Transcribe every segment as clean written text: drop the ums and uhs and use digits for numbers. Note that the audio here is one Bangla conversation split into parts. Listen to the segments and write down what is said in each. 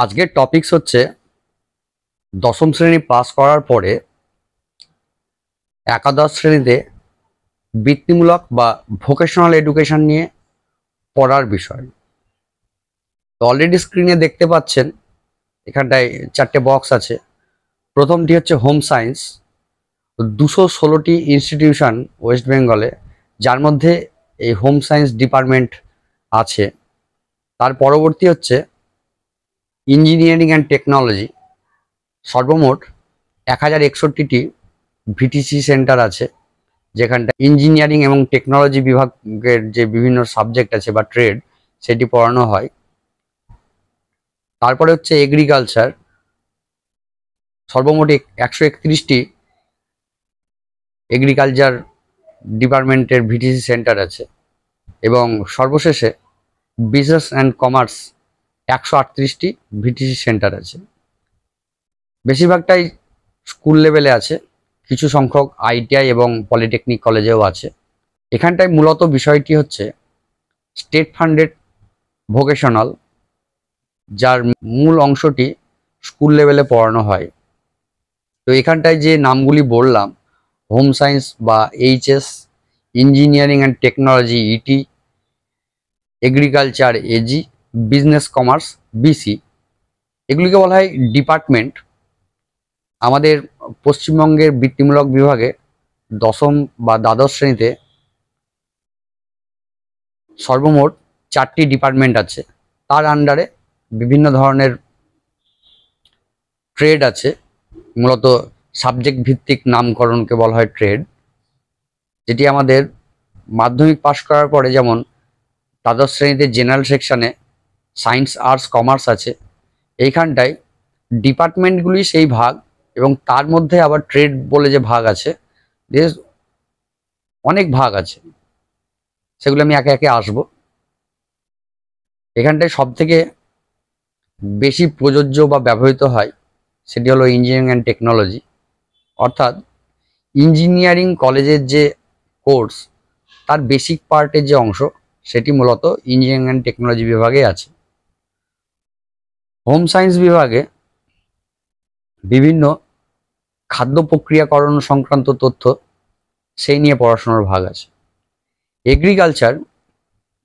আজকের টপিকস হচ্ছে দশম শ্রেণী পাস করার পরে একাদশ শ্রেণীতে বৃত্তিমূলক বা ভোকেশনাল এডুকেশন নিয়ে পড়ার বিষয়। তো অলরেডি স্ক্রিনে দেখতে পাচ্ছেন এখানটায় চারটে বক্স আছে। প্রথমটি হচ্ছে হোম সায়েন্স, 216টি ইনস্টিটিউশন ওয়েস্ট বেঙ্গলে, যার মধ্যে এই হোম সায়েন্স ডিপার্টমেন্ট আছে। তার পরবর্তী হচ্ছে ইঞ্জিনিয়ারিং অ্যান্ড টেকনোলজি, সর্বমোট 1061টি ভিটিসি সেন্টার আছে, যেখানটা ইঞ্জিনিয়ারিং এবং টেকনোলজি বিভাগের যে বিভিন্ন সাবজেক্ট আছে বা ট্রেড সেটি পড়ানো হয়। তারপরে হচ্ছে এগ্রিকালচার, সর্বমোট 131টি এগ্রিকালচার ডিপার্টমেন্টের ভিটিসি সেন্টার আছে। এবং সর্বশেষে বিজনেস অ্যান্ড কমার্স, 138টি ভিটিসি সেন্টার আছে। বেশিরভাগটাই স্কুল লেভেলে আছে, কিছু সংখ্যক আইটিআই এবং পলিটেকনিক কলেজেও আছে। এখানটায় মূলত বিষয়টি হচ্ছে স্টেট ফান্ডেড ভোকেশনাল, যার মূল অংশটি স্কুল লেভেলে পড়ানো হয়। তো এখানটায় যে নামগুলি বললাম, হোম সায়েন্স বা HS, engineering and technology ET, agriculture AG, business commerce BC, এগুলিকে বলা হয় ডিপার্টমেন্ট। আমাদের পশ্চিমবঙ্গের বৃত্তিমূলক বিভাগে দশম বা দ্বাদশ শ্রেণীতে সর্বমোট 4টি ডিপার্টমেন্ট আছে। তার আন্ডারে বিভিন্ন ধরনের ট্রেড আছে, মূলত সাবজেক্ট ভিত্তিক নামকরণকে বলা হয় ট্রেড, যেটি আমাদের মাধ্যমিক পাশ করার পরে, যেমন দ্বাদশ শ্রেণীতে জেনারেল সেকশনে সায়েন্স, আর্টস, কমার্স আছে। এইখানটায় ডিপার্টমেন্টগুলি সেই ভাগ, এবং তার মধ্যে আবার ট্রেড বলে যে ভাগ আছে, অনেক ভাগ আছে, সেগুলো আমি একে একে আসবো। এখানটায় সব থেকে বেশি প্রযোজ্য বা ব্যবহৃত হয় সেটি হলো ইঞ্জিনিয়ারিং অ্যান্ড টেকনোলজি, অর্থাৎ ইঞ্জিনিয়ারিং কলেজের যে কোর্স তার বেসিক পার্টের যে অংশ সেটি মূলত ইঞ্জিনিয়ারিং অ্যান্ড টেকনোলজি বিভাগে আছে। হোম সায়েন্স বিভাগে বিভিন্ন খাদ্য প্রক্রিয়াকরণ সংক্রান্ত তথ্য সেই নিয়ে পড়াশোনার ভাগ আছে। এগ্রিকালচার,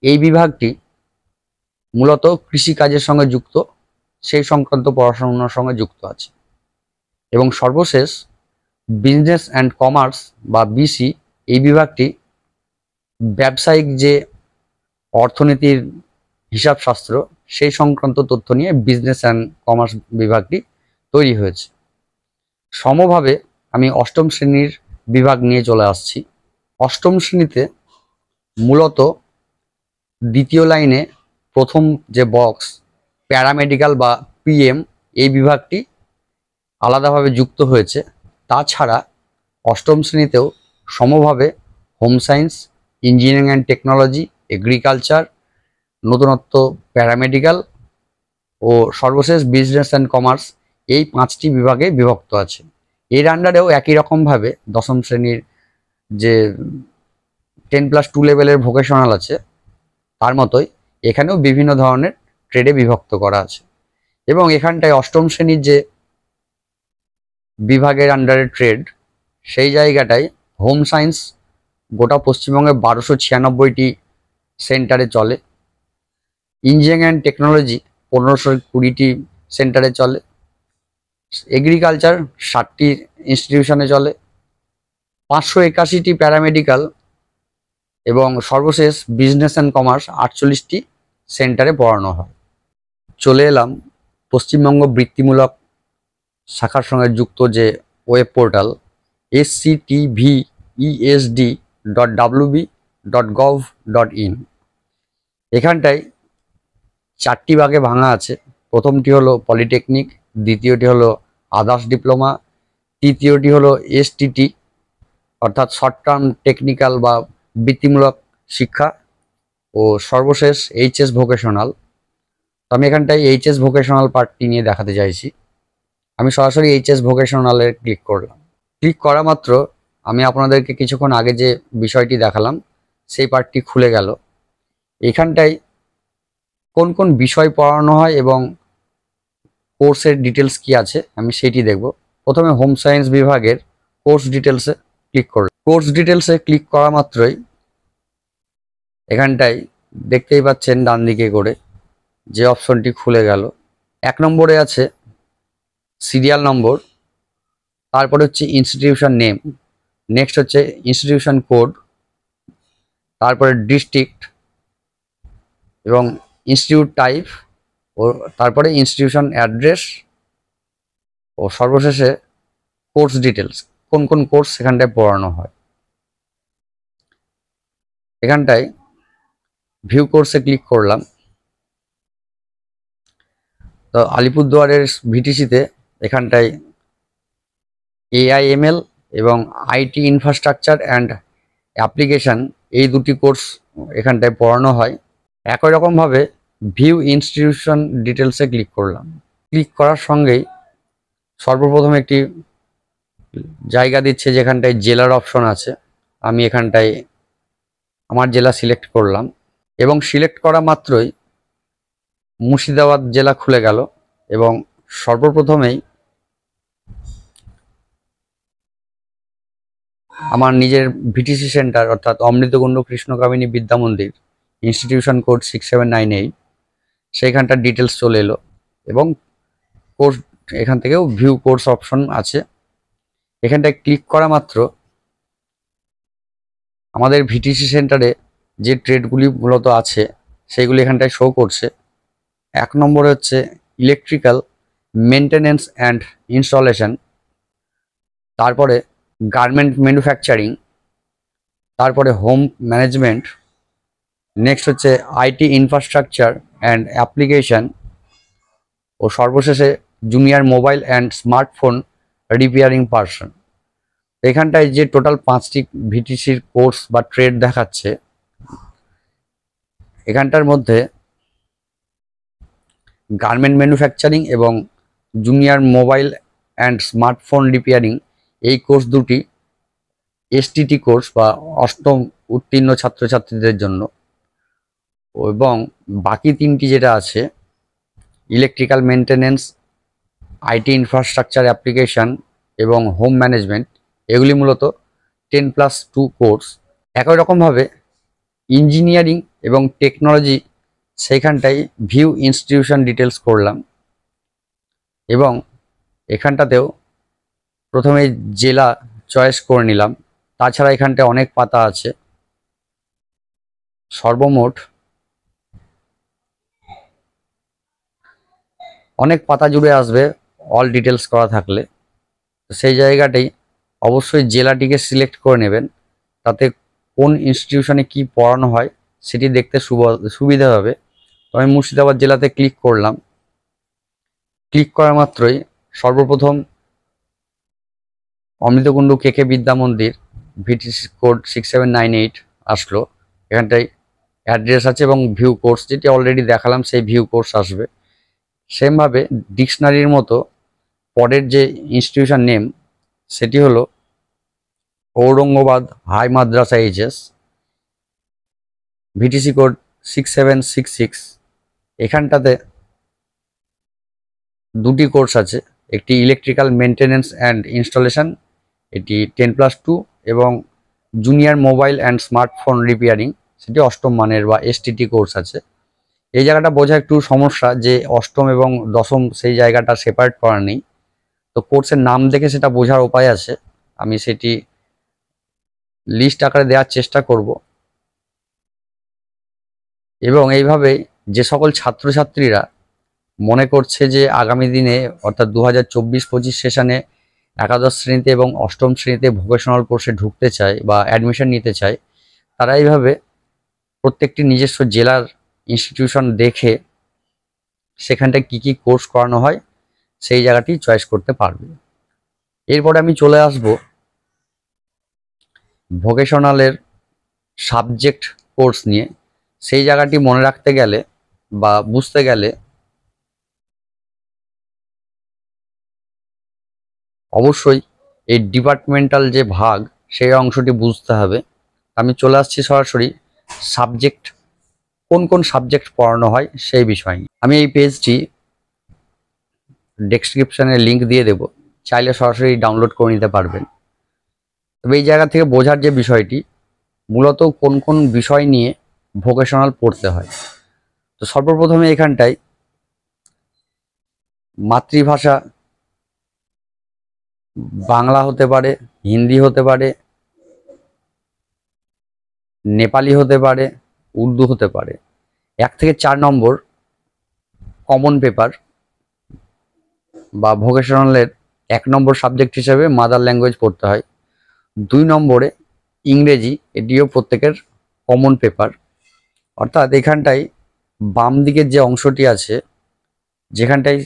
এই বিভাগটি মূলত কৃষিকাজের সঙ্গে যুক্ত, সেই সংক্রান্ত পড়াশোনার সঙ্গে যুক্ত আছে। এবং সর্বশেষ বিজনেস অ্যান্ড কমার্স বা বিসি, এই বিভাগটি ব্যবসায়িক যে অর্থনীতির হিসাবশাস্ত্র সেই সংক্রান্ত তথ্য নিয়ে বিজনেস অ্যান্ড কমার্স বিভাগটি তৈরি হয়েছে। সমভাবে আমি অষ্টম শ্রেণীর বিভাগ নিয়ে চলে আসছি। অষ্টম শ্রেণীতে মূলত দ্বিতীয় লাইনে প্রথম যে বক্স প্যারামেডিক্যাল বা পিএম, এই বিভাগটি আলাদাভাবে যুক্ত হয়েছে। তাছাড়া অষ্টম শ্রেণীতেও সমভাবে home science, engineering and technology, agriculture, নতুনত্ব প্যারামেডিক্যাল ও সর্বশেষ বিজনেস অ্যান্ড কমার্স, এই 5টি বিভাগে বিভক্ত আছে। এর আন্ডারেও একই রকমভাবে দশম শ্রেণীর যে 10+2 লেভেলের ভোকেশনাল আছে তার মতোই এখানেও বিভিন্ন ধরনের ট্রেডে বিভক্ত করা আছে। এবং এখানটায় অষ্টম শ্রেণীর যে বিভাগের আন্ডারে ট্রেড, সেই জায়গাটায় হোম সায়েন্স গোটা পশ্চিমবঙ্গে 1296টি সেন্টারে চলে, ইঞ্জিনিয়ারিং অ্যান্ড টেকনোলজি 1520টি সেন্টারে চলে, এগ্রিকালচার 60টি ইনস্টিটিউশনে চলে, 581টি প্যারামেডিক্যাল, এবং সর্বশেষ বিজনেস অ্যান্ড কমার্স 48টি সেন্টারে পড়ানো হয়। চলে এলাম পশ্চিমবঙ্গ বৃত্তিমূলক শাখার সঙ্গে যুক্ত যে ওয়েব পোর্টাল sctvesd.wb.gov.in, এখানটায় 4টি ভাগে ভাঙা আছে। প্রথমটি হলো পলিটেকনিক, দ্বিতীয়টি হলো আদার্স ডিপ্লোমা, তৃতীয়টি হলো এসটিটি অর্থাৎ শর্ট টার্ম টেকনিক্যাল বা বৃত্তিমূলক শিক্ষা, ও সর্বশেষ এইচএস ভোকেশনাল। তো আমি এখানটায় এইচএস ভোকেশনাল পার্টটি নিয়ে দেখাতে চাইছি। আমি সরাসরি এইচএস ভোকেশনালে ক্লিক করলাম। ক্লিক করা মাত্র আমি আপনাদেরকে কিছুক্ষণ আগে যে বিষয়টি দেখালাম সেই পার্টটি খুলে গেল। এখানটায় কোন কোন বিষয় পড়ানো হয় এবং কোর্সের ডিটেলস কি আছে আমি সেটি দেখব। প্রথমে হোম সায়েন্স বিভাগের কোর্স ডিটেলসে ক্লিক করব। কোর্স ডিটেলসে ক্লিক করা মাত্রই এখানটায় দেখতেই পাচ্ছেন ডান দিকে করে যে অপশনটি খুলে গেল। 1 নম্বরে আছে সিরিয়াল নম্বর, তারপরে হচ্ছে ইনস্টিটিউশন নেম, নেক্সট হচ্ছে ইনস্টিটিউশন কোড, তারপরে ডিস্ট্রিক্ট এবং ইনস্টিটিউট টাইপ, ও তারপরে ইনস্টিটিউশন অ্যাড্রেস, ও সর্বশেষে কোর্স ডিটেলস, কোন কোন কোর্স সেখানটায় পড়ানো হয়। এখানটায় ভিউ কোর্সে ক্লিক করলাম। তো আলিপুরদুয়ারের ভিটিসিতে এখানটায় AIML এবং IT ইনফ্রাস্ট্রাকচার অ্যান্ড অ্যাপ্লিকেশান এই দুটি কোর্স এখানটায় পড়ানো হয়। একই রকমভাবে ভিউ ইনস্টিটিউশন ডিটেলসে ক্লিক করলাম। ক্লিক করার সঙ্গেই সর্বপ্রথম একটি জায়গা দিচ্ছে যেখানটায় জেলার অপশন আছে। আমি এখানটায় আমার জেলা সিলেক্ট করলাম এবং সিলেক্ট করা মাত্রই মুর্শিদাবাদ জেলা খুলে গেল এবং সর্বপ্রথমেই আমার নিজের ভিটিসি সেন্টার অর্থাৎ অমৃতকুণ্ড কৃষ্ণকামিনী বিদ্যা মন্দির, ইনস্টিটিউশন কোড 6798, সেইখানটার ডিটেলস চলে এলো এবং কোর্স এখান থেকেও ভিউ কোর্স অপশন আছে। এখানটায় ক্লিক করা মাত্র আমাদের ভিটিসি সেন্টারে যে ট্রেডগুলি মূলত আছে সেইগুলি এখানটায় শো করছে। 1 নম্বরে হচ্ছে ইলেকট্রিক্যাল মেনটেনেন্স অ্যান্ড ইনস্টলেশন, তারপরে গার্মেন্ট ম্যানুফ্যাকচারিং, তারপরে হোম ম্যানেজমেন্ট, নেক্সট হচ্ছে IT ইনফ্রাস্ট্রাকচার অ্যান্ড অ্যাপ্লিকেশান, ও সর্বশেষে junior mobile and smartphone repairing person. এখানটায় যে টোটাল 5টি ভিটিসির কোর্স বা ট্রেড দেখাচ্ছে, এখানটার মধ্যে গার্মেন্ট ম্যানুফ্যাকচারিং এবং junior mobile and smartphone repairing এই কোর্স দুটি STT কোর্স বা অষ্টম উত্তীর্ণ ছাত্রছাত্রীদের জন্য, এবং বাকি 3টি যেটা আছে electrical maintenance, IT infrastructure application এবং হোম ম্যানেজমেন্ট, এগুলি মূলত 10+2 কোর্স। একই রকমভাবে ইঞ্জিনিয়ারিং এবং টেকনোলজি সেইখানটায় ভিউ ইনস্টিটিউশন ডিটেলস করলাম এবং এখানটাতেও প্রথমে জেলা চয়েস করে নিলাম। তাছাড়া এখানটায় অনেক পাতা আছে, সর্বমোট অনেক পাতা জুড়ে আসবে অল ডিটেলস করা থাকলে। সেই জায়গাটাই অবশ্যই জেলাটিকে সিলেক্ট করে নেবেন, তাতে কোন ইনস্টিটিউশনে কি পড়ানো হয় সেটি দেখতে সুবিধা হবে। তো আমি মুর্শিদাবাদ জেলাতে ক্লিক করলাম। ক্লিক করা মাত্রই সর্বপ্রথম অমৃতকুণ্ড KK বিদ্যা মন্দির, ভিটিসি কোড 6798 আসলো। এখানটায় অ্যাড্রেস আছে এবং ভিউ কোর্স, যেটি অলরেডি দেখালাম সেই ভিউ কোর্স আসবে। সেমভাবে ডিকশনারির মতো পরের যে ইনস্টিটিউশন নেম সেটি হলো ঔরঙ্গাবাদ হাই মাদ্রাসা HS, ভিটিসি কোড 6766। এখানটাতে দুটি কোর্স আছে, একটি ইলেকট্রিক্যাল মেনটেনেন্স অ্যান্ড ইনস্টলেশন, এটি 10+2, এবং junior mobile and smartphone repairing, সেটি অষ্টম মানের বা STT কোর্স আছে। এই জায়গাটা বোঝা একটু সমস্যা যে অষ্টম এবং দশম সেই জায়গাটা সেপারেট করা নেই। তো কোর্সের নাম দেখে সেটা বোঝার উপায় আছে, আমি সেটি লিস্ট আকারে দেওয়ার চেষ্টা করব। এবং এইভাবে যে সকল ছাত্রছাত্রীরা মনে করছে যে আগামী দিনে অর্থাৎ 2024-25 সেশনে একাদশ শ্রেণীতে এবং অষ্টম শ্রেণীতে ভোকেশনাল কোর্সে ঢুকতে চায় বা অ্যাডমিশন নিতে চায়, তারা এইভাবে প্রত্যেকটি নিজস্ব জেলার ইনস্টিটিউশন দেখে সেখানটায় কি কি কোর্স করানো হয় সেই জায়গাটি চয়েস করতে পারবে। এরপরে আমি চলে আসব ভোকেশনালের সাবজেক্ট কোর্স নিয়ে। সেই জায়গাটি মনে রাখতে গেলে বা বুঝতে গেলে অবশ্যই এই ডিপার্টমেন্টাল যে ভাগ সেই অংশটি বুঝতে হবে। আমি চলে আসছি সরাসরি সাবজেক্ট, কোন কোন সাবজেক্ট পড়ানো হয় সেই বিষয় নিয়ে। আমি এই পেজটি ডেসক্রিপশনে লিংক দিয়ে দেব, চাইলে সরাসরি ডাউনলোড করে নিতে পারবেন। তবে এই জায়গা থেকে বোঝার যে বিষয়টি, মূলত কোন কোন বিষয় নিয়ে ভোকেশনাল পড়তে হয়। তো সর্বপ্রথমে এখানটায় মাতৃভাষা বাংলা হতে পারে, হিন্দি হতে পারে, নেপালি হতে পারে, উর্দু হতে পারে। 1 থেকে 4 নম্বর কমন পেপার বা ভোকেশনালের 1 নম্বর সাবজেক্ট হিসেবে মাদার ল্যাঙ্গুয়েজ পড়তে হয়। 2 নম্বরে ইংরেজি, এটিও প্রত্যেকের কমন পেপার। অর্থাৎ এখানটায় বাম দিকের যে অংশটি আছে, যেখানটায়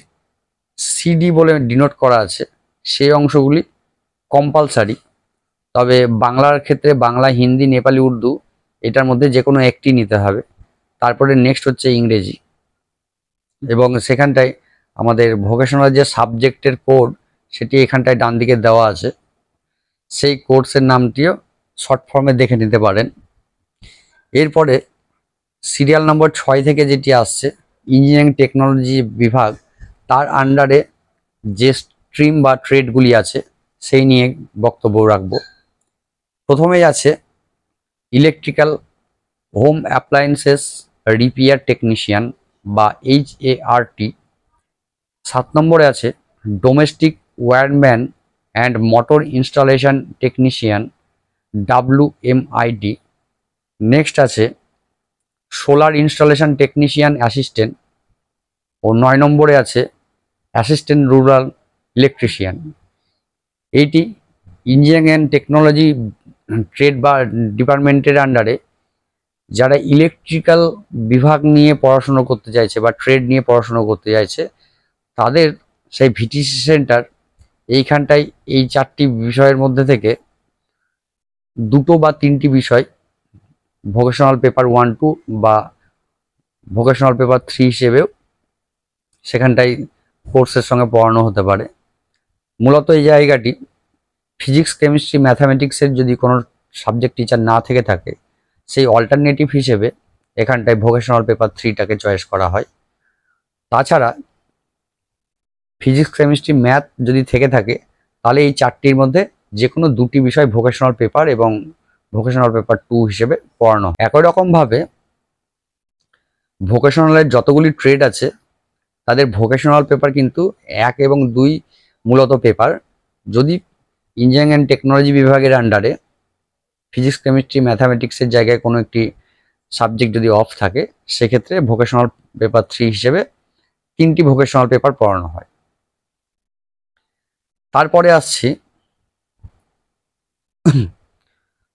সিডি বলে ডিনোট করা আছে, সেই অংশগুলি কম্পালসারি। তবে বাংলার ক্ষেত্রে বাংলা, হিন্দি, নেপালি, উর্দু এটার মধ্যে যে কোনো একটি নিতে হবে। তারপরে নেক্সট হচ্ছে ইংরেজি, এবং সেখানটায় আমাদের ভোকেশনাল যে সাবজেক্টের কোড, সেটি এখানটায় ডান দিকে দেওয়া আছে। সেই কোর্সের নামটিও শর্ট ফর্মে দেখে নিতে পারেন। এরপরে সিরিয়াল নম্বর 6 থেকে যেটি আসছে, ইঞ্জিনিয়ারিং টেকনোলজি বিভাগ, তার আন্ডারে যে স্ট্রিম বা ট্রেডগুলি আছে সেই নিয়ে বক্তব্য রাখব। প্রথমেই আছে electrical home appliances repair technician বা HART। 7 নম্বরে আছে domestic wireman and motor installation technician WMIT। Next আছে সোলার ইনস্টলেশন টেকনিশিয়ান অ্যাসিস্ট্যান্ট, ও 9 নম্বরে আছে assistant rural electrician. Eighty engineering and technology trade বা ডিপার্টমেন্টের আন্ডারে যারা ইলেকট্রিক্যাল বিভাগ নিয়ে পড়াশুনো করতে চাইছে বা ট্রেড নিয়ে পড়াশুনো করতে চাইছে, তাদের সেই VTC সেন্টার এইখানটায় এই 4টি বিষয়ের মধ্যে থেকে 2টো বা 3টি বিষয় ভোকেশনাল পেপার 1, 2 বা ভোকেশনাল পেপার 3 হিসেবেও সেখানটায় কোর্সের সঙ্গে পড়ানো হতে পারে। মূলত এই জায়গাটি ফিজিক্স, কেমিস্ট্রি, ম্যাথামেটিক্সের যদি কোনো সাবজেক্ট টিচার না থেকে থাকে, সেই অল্টারনেটিভ হিসেবে এখানটায় ভোকেশনাল পেপার 3টাকে চয়েস করা হয়। তাছাড়া ফিজিক্স, কেমিস্ট্রি, ম্যাথ যদি থেকে থাকে, তাহলে এই 4টির মধ্যে যে কোনো 2টি বিষয় ভোকেশনাল পেপার এবং ভোকেশনাল পেপার 2 হিসেবে পড়ানো। একই রকমভাবে ভোকেশনালের যতগুলি ট্রেড আছে, তাদের ভোকেশনাল পেপার কিন্তু 1 এবং 2 মূলত পেপার। যদি ইঞ্জিনিয়ারিং অ্যান্ড টেকনোলজি বিভাগের আন্ডারে ফিজিক্স, কেমিস্ট্রি, ম্যাথামেটিক্সের জায়গায় কোনো একটি সাবজেক্ট যদি অফ থাকে, সেক্ষেত্রে ভোকেশনাল পেপার 3 হিসেবে 3টি ভোকেশনাল পেপার পড়ানো হয়। তারপরে আসছি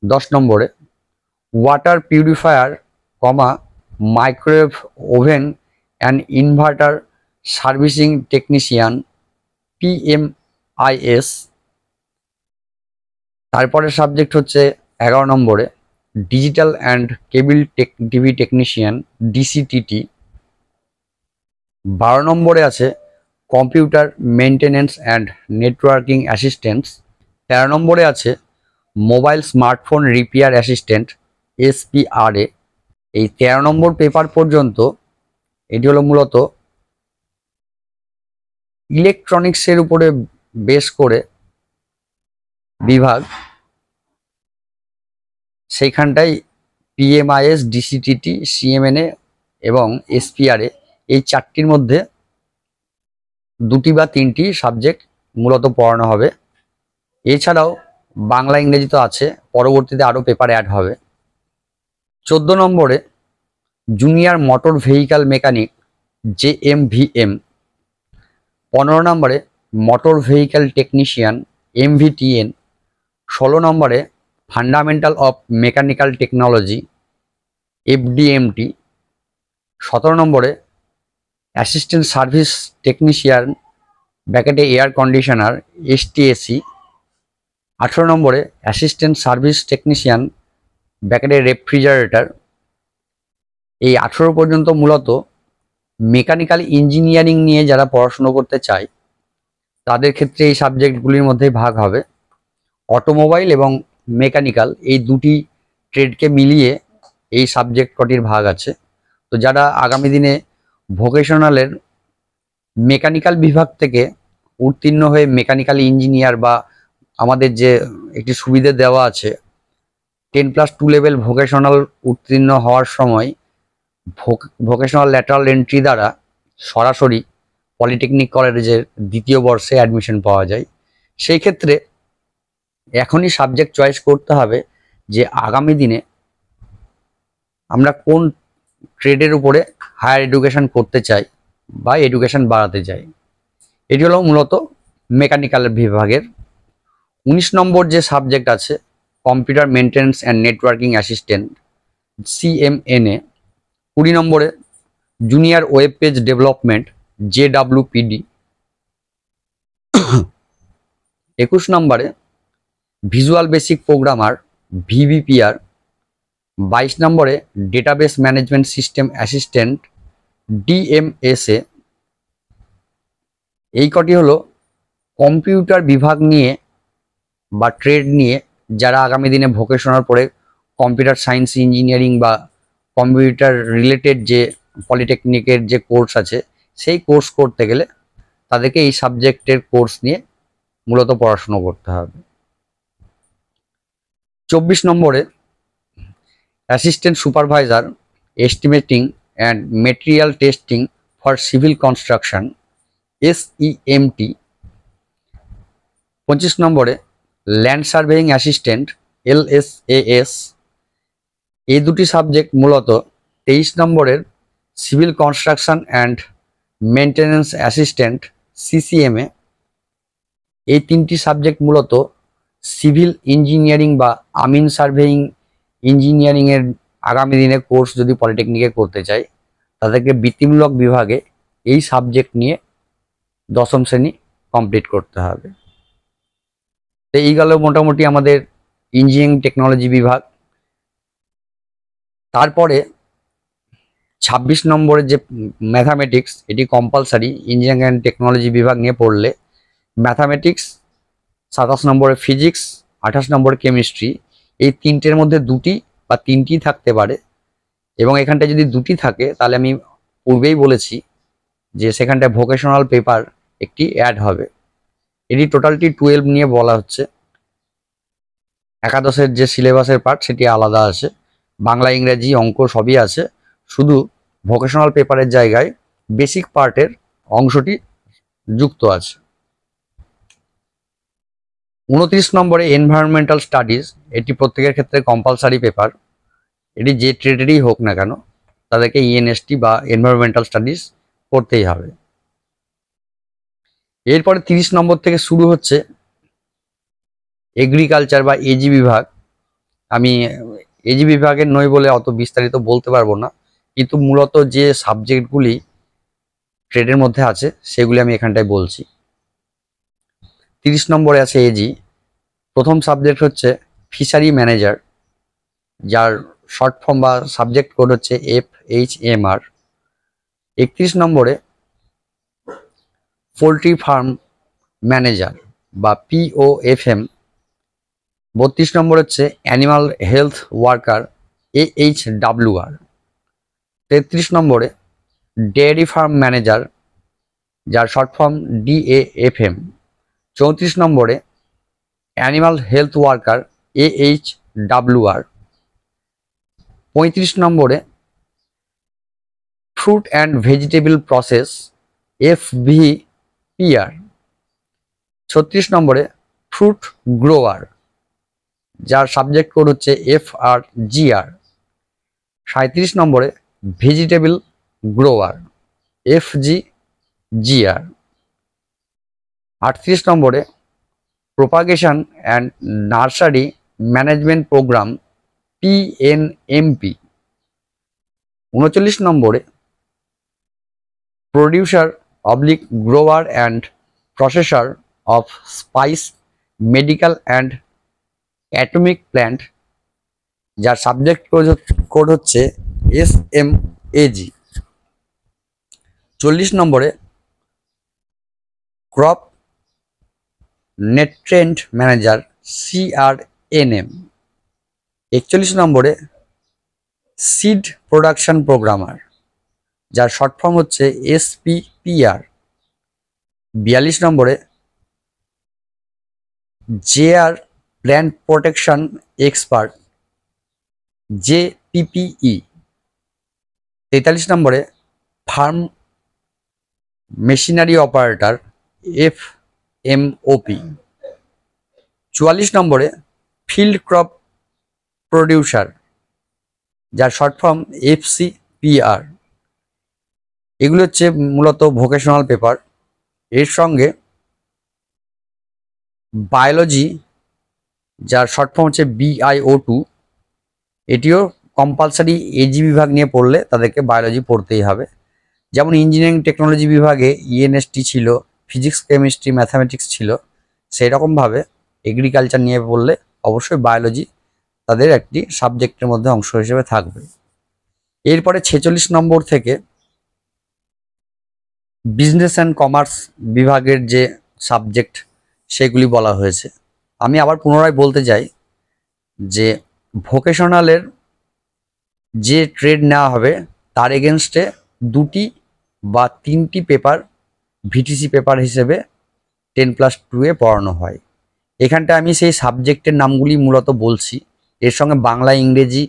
10 নম্বরে water purifier, microwave oven and inverter servicing technician PMIS। তারপরে সাবজেক্ট হচ্ছে 11 নম্বরে digital and cable TV technician DCTT। 12 নম্বরে আছে computer maintenance and networking assistants. 13 নম্বরে আছে mobile smartphone repair assistant SPRA। এই 13 নম্বর পেপার পর্যন্ত এটি হলো মূলত ইলেকট্রনিক্সের উপরে বেস করে বিভাগ। সেইখানটায় PMIS, DCTT, CMNA এবং SPRA এই 4টির মধ্যে 2টি বা 3টি সাবজেক্ট মূলত পড়ানো হবে। এছাড়াও বাংলা, ইংরেজি তো আছে, পরবর্তীতে আরও পেপার অ্যাড হবে। 14 নম্বরে junior motor vehicle mechanic JMVM। 15 নম্বরে মোটর ভেহিক্যাল টেকনিশিয়ান MVTN। 16 নম্বরে fundamental of mechanical technology FDMT। 17 নম্বরে assistant service technician air conditioner STAC। 18 নম্বরে অ্যাসিস্ট্যান্ট সার্ভিস টেকনিশিয়ান রেফ্রিজারেটর। এই 18 পর্যন্ত মূলত মেকানিক্যাল ইঞ্জিনিয়ারিং নিয়ে যারা পড়াশুনো করতে চায়, তাদের ক্ষেত্রে এই সাবজেক্টগুলির মধ্যেই ভাগ হবে। অটোমোবাইল এবং মেকানিক্যাল এই 2টি ট্রেডকে মিলিয়ে এই সাবজেক্ট কটির ভাগ আছে। তো যারা আগামী দিনে ভোকেশনালের মেকানিক্যাল বিভাগ থেকে উত্তীর্ণ হয়ে মেকানিক্যাল ইঞ্জিনিয়ার বা আমাদের যে একটি সুবিধে দেওয়া আছে 10+2 লেভেল ভোকেশনাল উত্তীর্ণ হওয়ার সময় ভোকেশনাল ল্যাটারাল এন্ট্রি দ্বারা সরাসরি পলিটেকনিক কলেজের দ্বিতীয় বর্ষে অ্যাডমিশন পাওয়া যায়। সেই ক্ষেত্রে এখনই সাবজেক্ট চয়েস করতে হবে যে আগামী দিনে আমরা কোন ট্রেডের উপরে হায়ার এডুকেশন করতে চাই বা এডুকেশন বাড়াতে চাই। এটি হলো মূলত মেকানিক্যাল বিভাগের। 19 নম্বর যে সাবজেক্ট আছে computer maintenance and networking assistant CMNA। 20 নম্বরে junior web page development JWPD। 21 নম্বরে ভিজুয়াল বেসিক প্রোগ্রামার VBPR। 22 নম্বরে database management system assistant DMSA। এই কটি হলো কম্পিউটার বিভাগ নিয়ে বা ট্রেড নিয়ে যারা আগামী দিনে ভোকেশনাল পড়ে কম্পিউটার সায়েন্স ইঞ্জিনিয়ারিং বা কম্পিউটার রিলেটেড যে পলিটেকনিকের যে কোর্স আছে সেই কোর্স করতে গেলে তাদেরকে এই সাবজেক্টের কোর্স নিয়ে মূলত পড়াশুনো করতে হবে। 24 নম্বরে assistant supervisor estimating and material testing for civil construction SEMT। 25 নম্বরে ল্যান্ড সার্ভেইং অ্যাসিস্ট্যান্ট LSAS। এই দুটি সাবজেক্ট মূলত 23 নম্বরের civil construction and maintenance assistant CCMA। এই তিনটি সাবজেক্ট মূলত সিভিল ইঞ্জিনিয়ারিং বা আমিন সার্ভেইং ইঞ্জিনিয়ারিংয়ের আগামী দিনে কোর্স যদি পলিটেকনিকে করতে চাই তাদেরকে বৃত্তিমূলক বিভাগে এই সাবজেক্ট নিয়ে 10ম শ্রেণী কমপ্লিট করতে হবে। তো এই গেল মোটামুটি আমাদের ইঞ্জিনিয়ারিং টেকনোলজি বিভাগ। তারপরে 26 নম্বরের যে ম্যাথামেটিক্স এটি কম্পালসারি ইঞ্জিনিয়ারিং অ্যান্ড টেকনোলজি বিভাগ নিয়ে পড়লে। ম্যাথামেটিক্স 27 নম্বরে, ফিজিক্স 28 নম্বরে, কেমিস্ট্রি। এই তিনটের মধ্যে দুটি বা তিনটি থাকতে পারে এবং এখানটায় যদি দুটি থাকে তাহলে আমি পূর্বেই বলেছি যে সেখানটায় ভোকেশনাল পেপার একটি অ্যাড হবে। এটি টোটালটি 12 নিয়ে বলা হচ্ছে। একাদশের যে সিলেবাসের পার্ট সেটি আলাদা আছে, বাংলা ইংরেজি অঙ্ক সবই আছে, শুধু ভোকেশনাল পেপারের জায়গায় বেসিক পার্টের অংশটি যুক্ত আছে। 29 নম্বরে এনভায়রনমেন্টাল স্টাডিজ, এটি প্রত্যেকের ক্ষেত্রে কম্পালসারি পেপার। এটি যে ট্রেডেরই হোক না কেন তাদেরকে ENST বা এনভায়রনমেন্টাল স্টাডিজ করতেই হবে। এরপরে 30 নম্বর থেকে শুরু হচ্ছে এগ্রিকালচার বা AG বিভাগ। আমি AG বিভাগের নই বলে অত বিস্তারিত বলতে পারবো না, কিন্তু মূলত যে সাবজেক্টগুলি ট্রেডের মধ্যে আছে সেগুলি আমি এখানটায় বলছি। 30 নম্বরে আছে AG। প্রথম সাবজেক্ট হচ্ছে ফিশারি ম্যানেজার, যার শর্ট ফর্ম বা সাবজেক্ট কোড হচ্ছে FHMR। 31 নম্বরে পোলট্রি ফার্ম ম্যানেজার বা POFM। 32 নম্বর হচ্ছে অ্যানিমাল হেলথ ওয়ার্কার AHWR। 33 নম্বরে ডেয়ারি ফার্ম ম্যানেজার, যার শর্ট ফর্ম DAFM। 34 নম্বরে অ্যানিমাল হেলথ ওয়ার্কার AHWR। 35 নম্বরে fruit and vegetable process FVPR। 36 নম্বরে ফ্রুট গ্রোয়ার, যার সাবজেক্ট কোড হচ্ছে FRGR। 37 নম্বরে ভেজিটেবল গ্রোয়ার FGGR। 38 নম্বরে propagation and nursery management programme PNMP। 39 নম্বরে producer oblique grower and processor of spice medical and atomic plant, যার সাবজেক্ট কোড হচ্ছে SMAG। 40 নম্বরে ক্রপ নেট্রেন্ট ম্যানেজার CRNM। 41 নম্বরে সিড প্রোডাকশন প্রোগ্রামার, যার শর্ট ফর্ম হচ্ছে SPPR। 42 নম্বরে JR plant protection expert JPPE। 43 নম্বরে ফার্ম মেশিনারি অপারেটর FMOP। 44 নম্বরে ফিল্ড ক্রপ প্রডিউসার, যার শর্ট ফর্ম FCPR। এগুলো হচ্ছে মূলত ভোকেশনাল পেপার। এর সঙ্গে বায়োলজি, যার শর্ট ফর্ম হচ্ছে BIO2, এটিও কম্পালসারি এজি বিভাগ নিয়ে পড়লে তাদেরকে বায়োলজি পড়তেই হবে। যেমন ইঞ্জিনিয়ারিং টেকনোলজি বিভাগে ENST ছিল, ফিজিক্স কেমিস্ট্রি ম্যাথামেটিক্স ছিল, সেই রকমভাবে এগ্রিকালচার নিয়ে পড়লে অবশ্যই বায়োলজি তাদের একটি সাবজেক্টের মধ্যে অংশ হিসেবে থাকবে। এরপরে 46 নম্বর থেকে বিজনেস অ্যান্ড কমার্স বিভাগের যে সাবজেক্ট সেগুলি বলা হয়েছে। আমি আবার পুনরায় বলতে চাই যে ভোকেশনালের যে ট্রেড নেওয়া হবে তার এগেনস্টে 2টি বা 3টি পেপার VTC পেপার হিসেবে 10+2 এ পড়ানো হয়। এখানটা আমি সেই সাবজেক্টের নামগুলি মূলত বলছি। এর সঙ্গে বাংলা, ইংরেজি,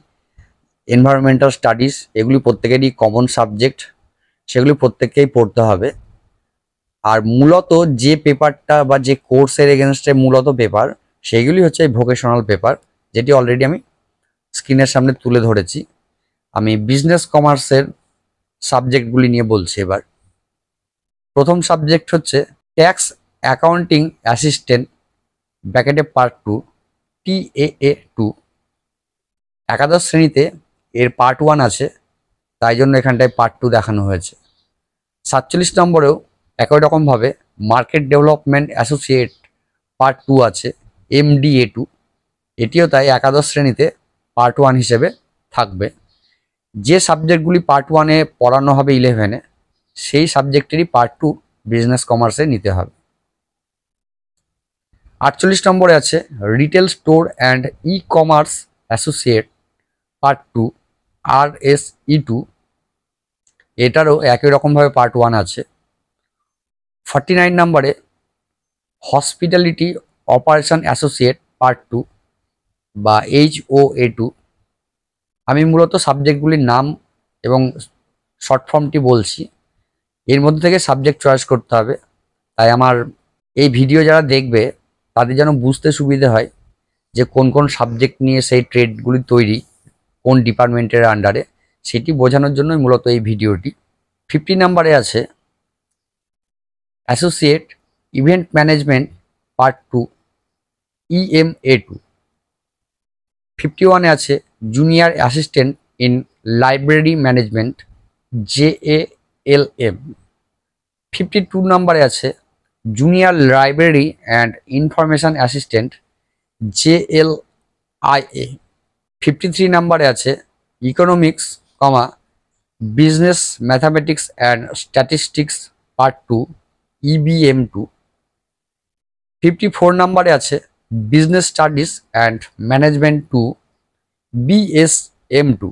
এনভায়রনমেন্টাল স্টাডিজ এগুলি প্রত্যেকেরই কমন সাবজেক্ট, সেগুলি প্রত্যেককেই পড়তে হবে। আর মূলত যে পেপারটা বা যে কোর্সের এগেনস্টে মূলত পেপার, সেইগুলি হচ্ছে এই ভোকেশনাল পেপার, যেটি অলরেডি আমি স্ক্রিনের সামনে তুলে ধরেছি। আমি বিজনেস কমার্সের সাবজেক্টগুলি নিয়ে বলছি এবার। প্রথম সাবজেক্ট হচ্ছে ট্যাক্স অ্যাকাউন্টিং অ্যাসিস্ট্যান্ট ব্র্যাকেটে পার্ট 2 TAA2। একাদশ শ্রেণীতে এর পার্ট 1 আছে, তাই জন্য এখানটায় পার্ট 2 দেখানো হয়েছে। 47 নম্বরেও একই রকমভাবে মার্কেট ডেভেলপমেন্ট অ্যাসোসিয়েট পার্ট 2 আছে, MDA2। এটিও তাই একাদশ শ্রেণীতে পার্ট 1 হিসেবে থাকবে। যে সাবজেক্টগুলি পার্ট 1-এ পড়ানো হবে 11-এ, সেই সাবজেক্টেরই পার্ট 2 বিজনেস কমার্সে নিতে হবে। 48 নম্বরে আছে retail store and e-commerce associate part 2 RSE2। এটারও একই রকমভাবে পার্ট 1 আছে। 49 নম্বরে হসপিটালিটি অপারেশন অ্যাসোসিয়েট পার্ট 2 বা HOA2। আমি মূলত সাবজেক্টগুলির নাম এবং শর্ট ফর্মটি বলছি, এর মধ্যে থেকে সাবজেক্ট চয়েস করতে হবে। তাই আমার এই ভিডিও যারা দেখবে তাদের যেন বুঝতে সুবিধে হয় যে কোন কোন সাবজেক্ট নিয়ে সেই ট্রেডগুলি তৈরি, কোন ডিপার্টমেন্টের আন্ডারে, সেটি বোঝানোর জন্যই মূলত এই ভিডিওটি। 50 নম্বরে আছে associate event management part 2 EMA2। 51-এ আছে junior assistant in library management JALM। 52 নম্বরে আছে junior library and information assistant JLIA। 53 নম্বরে আছে economics, business mathematics and statistics part 2 EBM2। 54 নম্বরে আছে business studies and management 2 BSM2।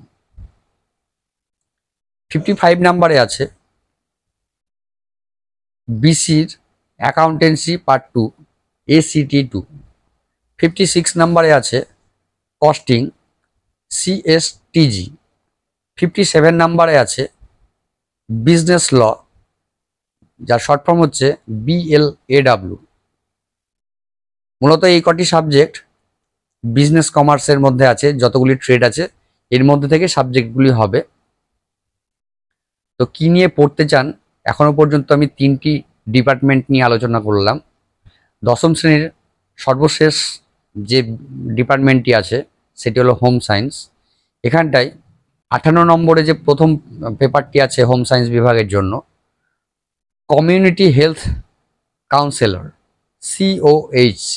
55 নম্বরে আছে BCর অ্যাকাউন্টেন্সি পার্ট 2 ACT2। 56 নম্বরে আছে কস্টিং CSTG। 57 নম্বরে আছে বিজনেস ল, যার শর্ট ফর্ম হচ্ছে BLAW। মূলত এই কটি সাবজেক্ট বিজনেস কমার্সের মধ্যে আছে, যতগুলি ট্রেড আছে এর মধ্যে থেকে সাবজেক্টগুলি হবে। তো কি নিয়ে পড়তে চান, এখনো পর্যন্ত আমি 3টি ডিপার্টমেন্ট নিয়ে আলোচনা করলাম। দশম শ্রেণীর সর্বশেষ যে ডিপার্টমেন্টটি আছে সেটি হলো হোম সায়েন্স। এখানটায় 58 নম্বরে যে প্রথম পেপারটি আছে হোম সায়েন্স বিভাগের জন্য, কমিউনিটি হেলথ কাউন্সেলর COHC।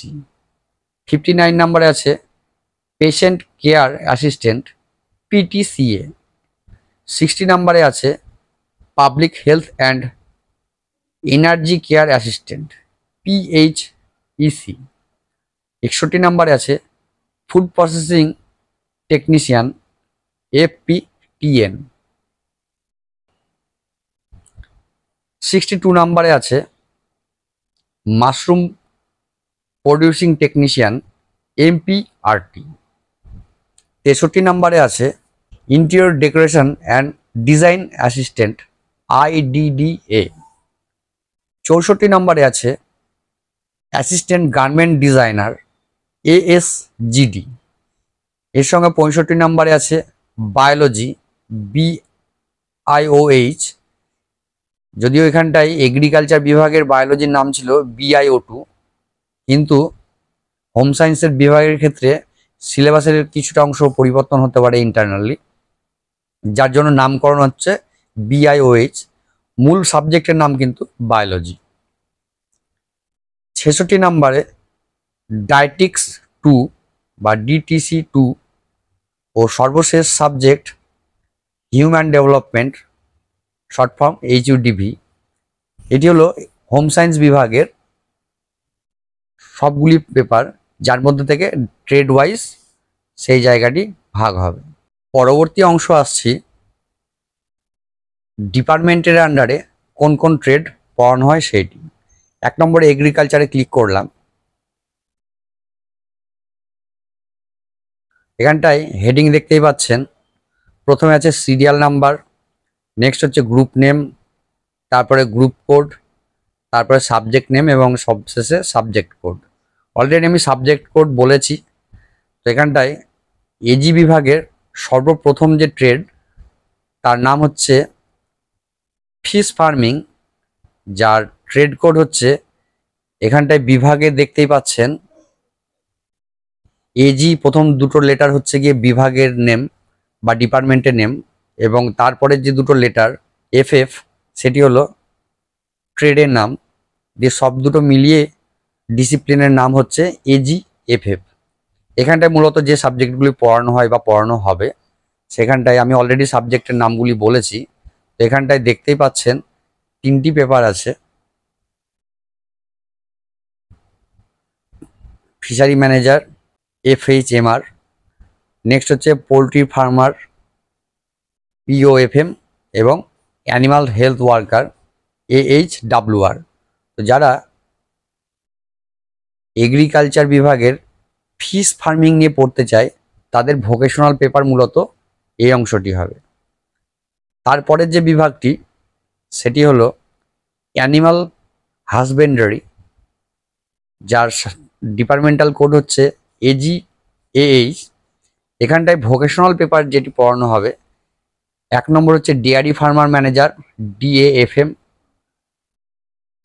59 নম্বরে আছে পেশেন্ট কেয়ার অ্যাসিস্ট্যান্ট PTCA। 60 নম্বরে আছে public health and energy care assistant PHEC। 61 নম্বরে আছে ফুড প্রসেসিং টেকনিশিয়ান FPTN। 62 নম্বরে আছে মাশরুম প্রডিউসিং টেকনিশিয়ান MPRT। 63 নম্বরে আছে interior decoration and design assistant IDDA। 64 নম্বরে আছে অ্যাসিস্ট্যান্ট গার্মেন্ট ডিজাইনার ASGD। এর সঙ্গে 65 নম্বরে আছে বায়োলজি BIOH, যদিও এখানটায় এগ্রিকালচার বিভাগের বায়োলজির নাম ছিল BIO2, কিন্তু হোম সায়েন্সের বিভাগের ক্ষেত্রে সিলেবাসের কিছুটা অংশ পরিবর্তন হতে পারে ইন্টারনালি, যার জন্য নামকরণ হচ্ছে BIOH। মূল সাবজেক্টের নাম কিন্তু বায়োলজি। 66 নম্বরে ডায়েটিক্স 2 বা DTC 2 ও সর্বশেষ subject human development, short form HUDV। এটি হলো হোম সায়েন্স বিভাগের সবগুলি পেপার, যার মধ্যে থেকে ট্রেড ওয়াইজ সেই জায়গাটি ভাগ হবে। পরবর্তী অংশ আসছি ডিপার্টমেন্টের আন্ডারে কোন কোন ট্রেড পড়ানো হয় সেইটি। 1 নম্বরে এগ্রিকালচারে ক্লিক করলাম। এখানটায় হেডিং দেখতেই পাচ্ছেন, প্রথমে আছে সিরিয়াল নাম্বার, নেক্সট হচ্ছে গ্রুপ নেম, তারপরে গ্রুপ কোড, তারপরে সাবজেক্ট নেম এবং সবশেষে সাবজেক্ট কোড। অলরেডি আমি সাবজেক্ট কোড বলেছি। তো এখানটায় এজি বিভাগের সর্বপ্রথম যে ট্রেড তার নাম হচ্ছে ফিশ ফার্মিং, যার ট্রেড কোড হচ্ছে, এখানটায় বিভাগে দেখতেই পাচ্ছেন এজি প্রথম দুটো লেটার হচ্ছে গিয়ে বিভাগের নেম বা ডিপার্টমেন্টের নেম, এবং তারপরে যে দুটো লেটার FF সেটি হলো ট্রেডের নাম, দিয়ে সব দুটো মিলিয়ে ডিসিপ্লিনের নাম হচ্ছে AGFF। এখানটায় মূলত যে সাবজেক্টগুলি পড়ানো হয় বা পড়ানো হবে সেখানটায় আমি অলরেডি সাবজেক্টের নামগুলি বলেছি। তো এখানটায় দেখতেই পাচ্ছেন 3টি পেপার আছে, ফিশারি ম্যানেজার FHMR, নেক্সট হচ্ছে পোলট্রি ফার্মার POFM এবং অ্যানিমাল হেলথ ওয়ার্কার AHWR। তো যারা এগ্রিকালচার বিভাগের ফিশ ফার্মিং নিয়ে পড়তে চায় তাদের ভোকেশনাল পেপার মূলত এই অংশটি হবে। তারপরের যে বিভাগটি সেটি হলো অ্যানিমাল হাজবেন্ডারি, যার ডিপার্টমেন্টাল কোড হচ্ছে AGAH। এখানটায় ভোকেশনাল পেপার যেটি পড়ানো হবে 1 নম্বর হচ্ছে ডেয়ারি ফার্মার ম্যানেজার DAFM,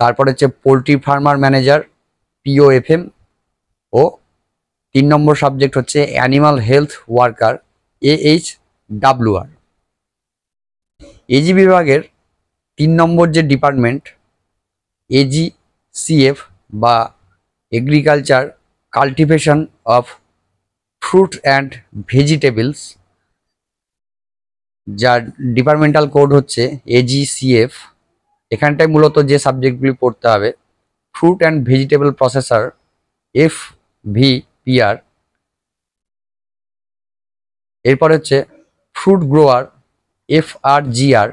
তারপর হচ্ছে পোলট্রি ফার্মার ম্যানেজার POFM ও 3 নম্বর সাবজেক্ট হচ্ছে animal health worker AHWR। AG বিভাগের 3 নম্বর যে ডিপার্টমেন্ট AGCF বা agriculture cultivation of fruit and vegetables, যার ডিপার্টমেন্টাল কোড হচ্ছে AGCF। এখানটায় মূলত যে সাবজেক্টগুলি পড়তে হবে fruit and vegetable processor FVPR, এরপর হচ্ছে ফ্রুট গ্রোয়ার FRGR,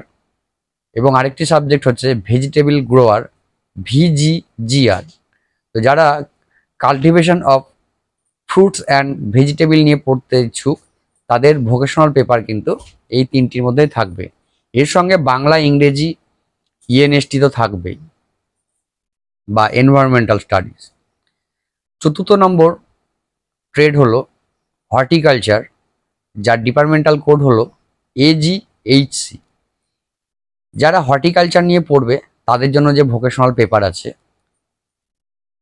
এবং আরেকটি সাবজেক্ট হচ্ছে ভেজিটেবল গ্রোয়ার VGGR। তো যারা cultivation of fruits and vegetable নিয়ে পড়তে ইচ্ছুক তাদের ভোকেশনাল পেপার কিন্তু এই 3টির মধ্যেই থাকবে। এর সঙ্গে বাংলা ইংরেজি ENST তো থাকবেই, বা এনভায়রনমেন্টাল স্টাডিজ। 4 নম্বর ট্রেড হলো হর্টিকালচার, যার ডিপার্টমেন্টাল কোড হলো AGHC। যারা হর্টিকালচার নিয়ে পড়বে তাদের জন্য যে ভোকেশনাল পেপার আছে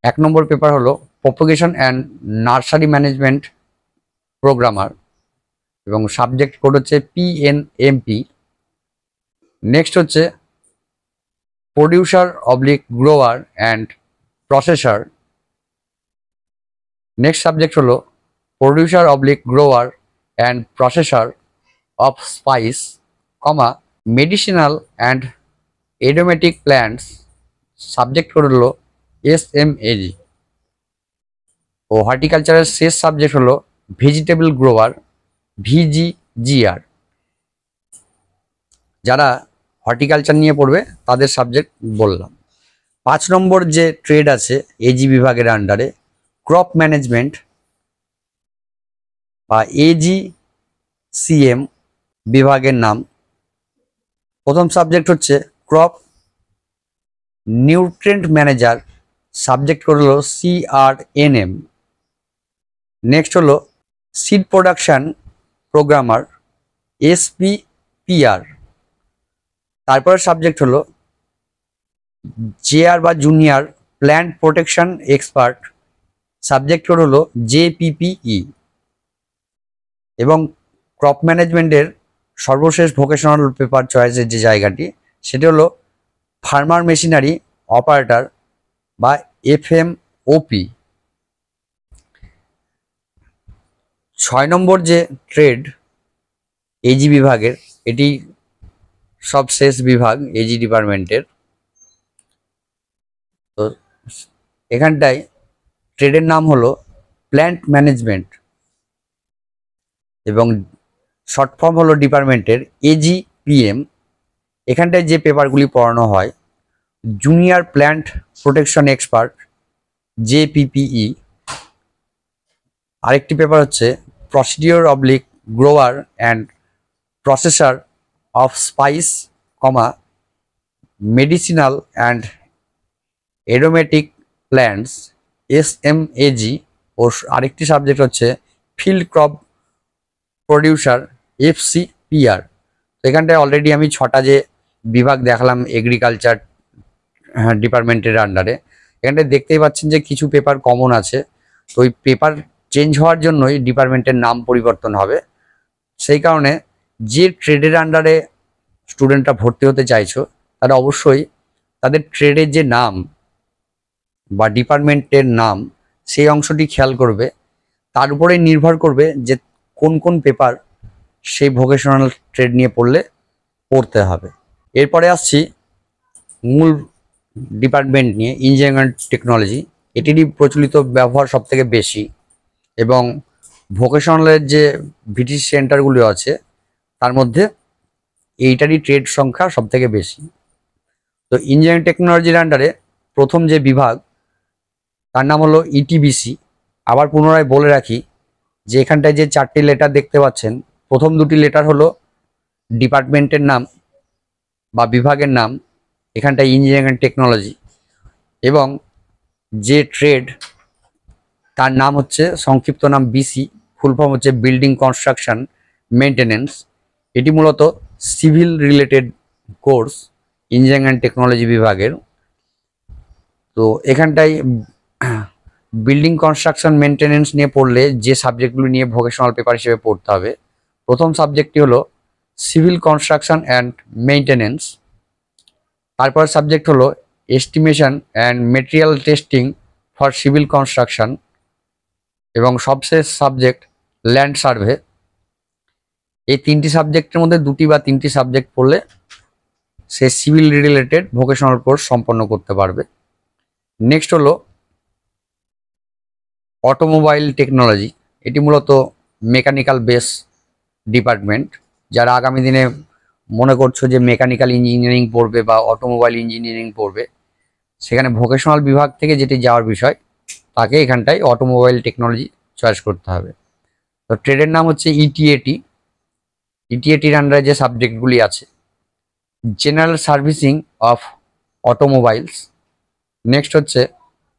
1 নম্বর পেপার হলো propagation and nursery management programmer এবং সাবজেক্ট কোড হচ্ছে PNMP। নেক্সট হচ্ছে producer oblique grower and processor, next subject হলো producer oblique grower and processor of spice, medicinal and aromatic plants, subject code হলো SMAG। ও হর্টিকালচারের শেষ সাবজেক্ট হলো ভেজিটেবল গ্রোয়ার VGGR। যারা হর্টিকালচার নিয়ে পড়বে তাদের সাবজেক্ট বললাম। 5 নম্বর যে ট্রেড আছে এজি বিভাগের আন্ডারে ক্রপ ম্যানেজমেন্ট বা এজিসিএম বিভাগের নাম। প্রথম সাবজেক্ট হচ্ছে ক্রপ নিউট্রিয়েন্ট ম্যানেজার, সাবজেক্ট হলো CRNM। নেক্সট হলো সিড প্রোডাকশন প্রোগ্রামার, SPPR। তারপরে সাবজেক্ট হলো JR বা junior plant protection expert, subject হলো JPPE। এবং ক্রপ ম্যানেজমেন্টের সর্বশেষ ভোকেশনাল পেপার চয়েসের যে জায়গাটি সেটি হলো ফার্মার মেশিনারি অপারেটর বা FMOP। 6 নম্বর যে ট্রেড এজি বিভাগের, এটি সবশেষ বিভাগ এজি ডিপার্টমেন্টের। তো এখানটায় ট্রেডের নাম হলো প্ল্যান্ট ম্যানেজমেন্ট এবং শর্ট ফর্ম হলো ডিপার্টমেন্টের AGPM। এখানটায় যে পেপারগুলি পড়ানো হয় junior plant protection expert, JPPE। আরেকটি পেপার হচ্ছে procedure oblique grower and processor of spice, medicinal and aromatic plants, SMAG। ও আরেকটি সাবজেক্ট হচ্ছে ফিল্ড ক্রপ প্রডিউসার, FCPR। তো এখানটায় অলরেডি আমি 6টা যে বিভাগ দেখালাম এগ্রিকালচার ডিপার্টমেন্টের আন্ডারে, এখানটায় দেখতেই পাচ্ছেন যে কিছু পেপার কমন আছে। তো ওই পেপার চেঞ্জ হওয়ার জন্যই ডিপার্টমেন্টের নাম পরিবর্তন হবে। সেই কারণে যে ট্রেডের আন্ডারে স্টুডেন্টরা ভর্তি হতে চাইছো তারা অবশ্যই তাদের ট্রেডের যে নাম বা ডিপার্টমেন্টের নাম সেই অংশটি খেয়াল করবে। তার উপরে নির্ভর করবে যে কোন কোন পেপার সেই ভোকেশনাল ট্রেড নিয়ে পড়তে হবে। এরপরে আসছি মূল ডিপার্টমেন্ট নিয়ে, ইঞ্জিনিয়ারিং অ্যান্ড টেকনোলজি। এটিরই প্রচলিত ব্যবহার সব থেকে বেশি এবং ভোকেশনালের যে ভিটি সেন্টারগুলো আছে তার মধ্যে এইটারই ট্রেড সংখ্যা সব থেকে বেশি। তো ইঞ্জিনিয়ারিং টেকনোলজির আন্ডারে প্রথম যে বিভাগ তার নাম হলো ETBC। আবার পুনরায় বলে রাখি যে এখানটায় যে 4টি লেটার দেখতে পাচ্ছেন, প্রথম 2টি লেটার হলো ডিপার্টমেন্টের নাম বা বিভাগের নাম, এখানটায় ইঞ্জিনিয়ারিং অ্যান্ড টেকনোলজি। এবং যে ট্রেড তার নাম হচ্ছে সংক্ষিপ্ত নাম BC, ফুল ফর্ম হচ্ছে বিল্ডিং কনস্ট্রাকশন মেনটেনেন্স। এটি মূলত civil related course engineering and technology বিভাগের। তো এখানটায় বিল্ডিং কনস্ট্রাকশন মেনটেনেন্স নিয়ে পড়লে যে সাবজেক্টগুলো নিয়ে ভোকেশনাল পেপার হিসেবে পড়তে হবে, প্রথম সাবজেক্টটি হলো সিভিল কনস্ট্রাকশন অ্যান্ড মেনটেনেন্স। তারপর সাবজেক্ট হলো estimation and material testing for civil construction এবং সবশেষ সাবজেক্ট ল্যান্ড সার্ভে। এই 3টি সাবজেক্টের মধ্যে 2টি বা 3টি সাবজেক্ট পড়লে সে সিভিল রিলেটেড ভোকেশনাল কোর্স সম্পন্ন করতে পারবে। নেক্সট হলো অটোমোবাইল টেকনোলজি। এটি মূলত মেকানিক্যাল বেস ডিপার্টমেন্ট। যারা আগামী দিনে মনে করছো যে মেকানিক্যাল ইঞ্জিনিয়ারিং পড়বে বা অটোমোবাইল ইঞ্জিনিয়ারিং পড়বে, সেখানে ভোকেশনাল বিভাগ থেকে যেটি যাওয়ার বিষয় তাকে এখানটায় অটোমোবাইল টেকনোলজি চয়েস করতে হবে। তো ট্রেডের নাম হচ্ছে ETAT। ETATর আন্ডারে যে সাবজেক্টগুলি আছে general servicing of automobiles, next হচ্ছে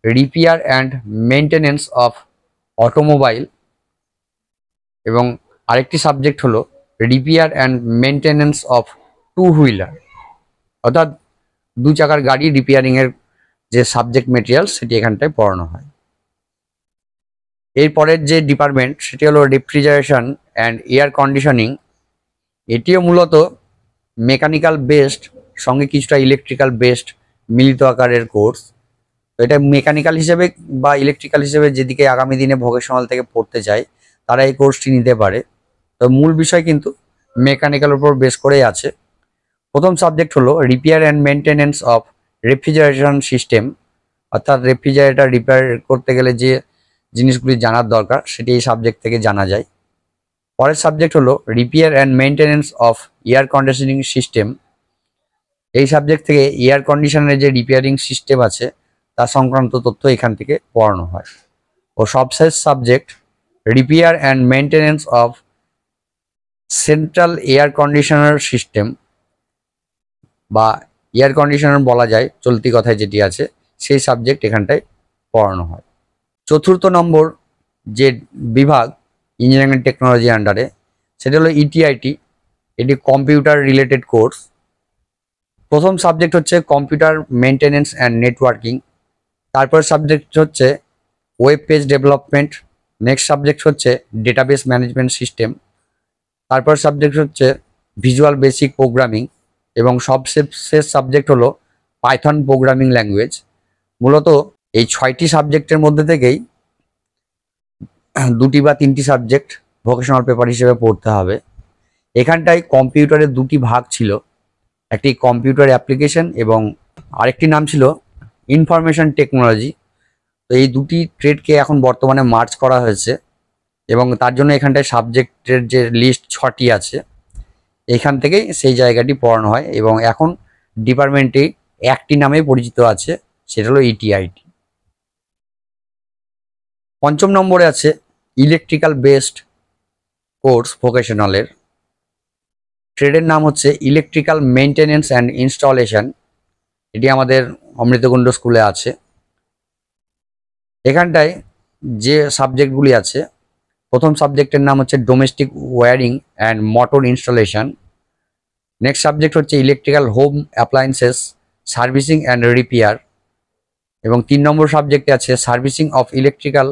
repair and maintenance of automobile এবং আরেকটি সাবজেক্ট হলো repair and maintenance of two wheeler, অর্থাৎ 2 চাকার গাড়ি রিপেয়ারিংয়ের যে সাবজেক্ট মেটেরিয়াল সেটি এখানটায় পড়ানো হয়। এরপরের যে ডিপার্টমেন্ট সেটি হলো রেফ্রিজারেশন অ্যান্ড এয়ার কন্ডিশনিং। এটিও মূলত মেকানিক্যাল বেসড সঙ্গে কিছুটা ইলেকট্রিক্যাল বেসড মিলিত আকারের কোর্স। তো এটা মেকানিক্যাল হিসেবে বা ইলেকট্রিক্যাল হিসেবে যেদিকে আগামী দিনে ভোকেশনাল থেকে পড়তে চায় তারা এই কোর্সটি নিতে পারে। তো মূল বিষয় কিন্তু মেকানিক্যাল উপর বেস করেই আছে। প্রথম সাবজেক্ট হলো repair and maintenance of refrigeration system, অর্থাৎ রেফ্রিজারেটর রিপেয়ার করতে গেলে যে জিনিসগুলি জানার দরকার সেটি এই সাবজেক্ট থেকে জানা যায়। পরের সাবজেক্ট হলো repair and maintenance of air conditioning system. এই সাবজেক্ট থেকে এয়ার কন্ডিশনের যে রিপেয়ারিং সিস্টেম আছে তার সংক্রান্ত তথ্য এখান থেকে পড়ানো হয়। ও সবশেষ subject repair and maintenance of central air conditioner system, বা এয়ার কন্ডিশনার বলা যায় চলতি কথায় যেটি আছে, সেই সাবজেক্ট এখানটায় পড়ানো হয়। চতুর্থ নম্বর যে বিভাগ ইঞ্জিনিয়ারিং টেকনোলজি আন্ডারে, সেটা হলো ইটিআইটি। এটি কম্পিউটার রিলেটেড কোর্স। প্রথম সাবজেক্ট হচ্ছে কম্পিউটার মেনটেনেন্স অ্যান্ড নেটওয়ার্কিং। তারপর সাবজেক্ট হচ্ছে web page development. Next subject হচ্ছে ডেটাবেস ম্যানেজমেন্ট সিস্টেম। তারপর সাবজেক্ট হচ্ছে ভিজুয়াল বেসিক প্রোগ্রামিং, এবং সবশেষ সাবজেক্ট হলো পাইথন প্রোগ্রামিং ল্যাঙ্গুয়েজ। মূলত এই 6টি সাবজেক্টের মধ্যে থেকেই 2টি বা 3টি সাবজেক্ট ভোকেশনাল পেপার হিসেবে পড়তে হবে। এখানটায় কম্পিউটারের 2টি ভাগ ছিল, একটি কম্পিউটার অ্যাপ্লিকেশন এবং আরেকটি নাম ছিল ইনফরমেশন টেকনোলজি। তো এই 2টি ট্রেডকে এখন বর্তমানে মার্জ করা হয়েছে, এবং তার জন্য এখানটায় সাবজেক্টের যে লিস্ট 6টি আছে, এখান থেকেই সেই জায়গাটি পড়ানো হয়, এবং এখন ডিপার্টমেন্টে একটি নামে পরিচিত আছে, সেটা হলো ইটিআইটি। পঞ্চম নম্বরে আছে ইলেকট্রিক্যাল বেসড কোর্স ভোকেশনালের। ট্রেডের নাম হচ্ছে ইলেকট্রিক্যাল মেনটেনেন্স অ্যান্ড ইনস্টলেশন। এটি আমাদের অমৃতকুণ্ড স্কুলে আছে। এখানটায় যে সাবজেক্টগুলি আছে, প্রথম সাবজেক্টের নাম হচ্ছে domestic wiring and motor installation. Next subject হচ্ছে electrical home appliances servicing and repair, এবং 3 নম্বর সাবজেক্টে আছে servicing of electrical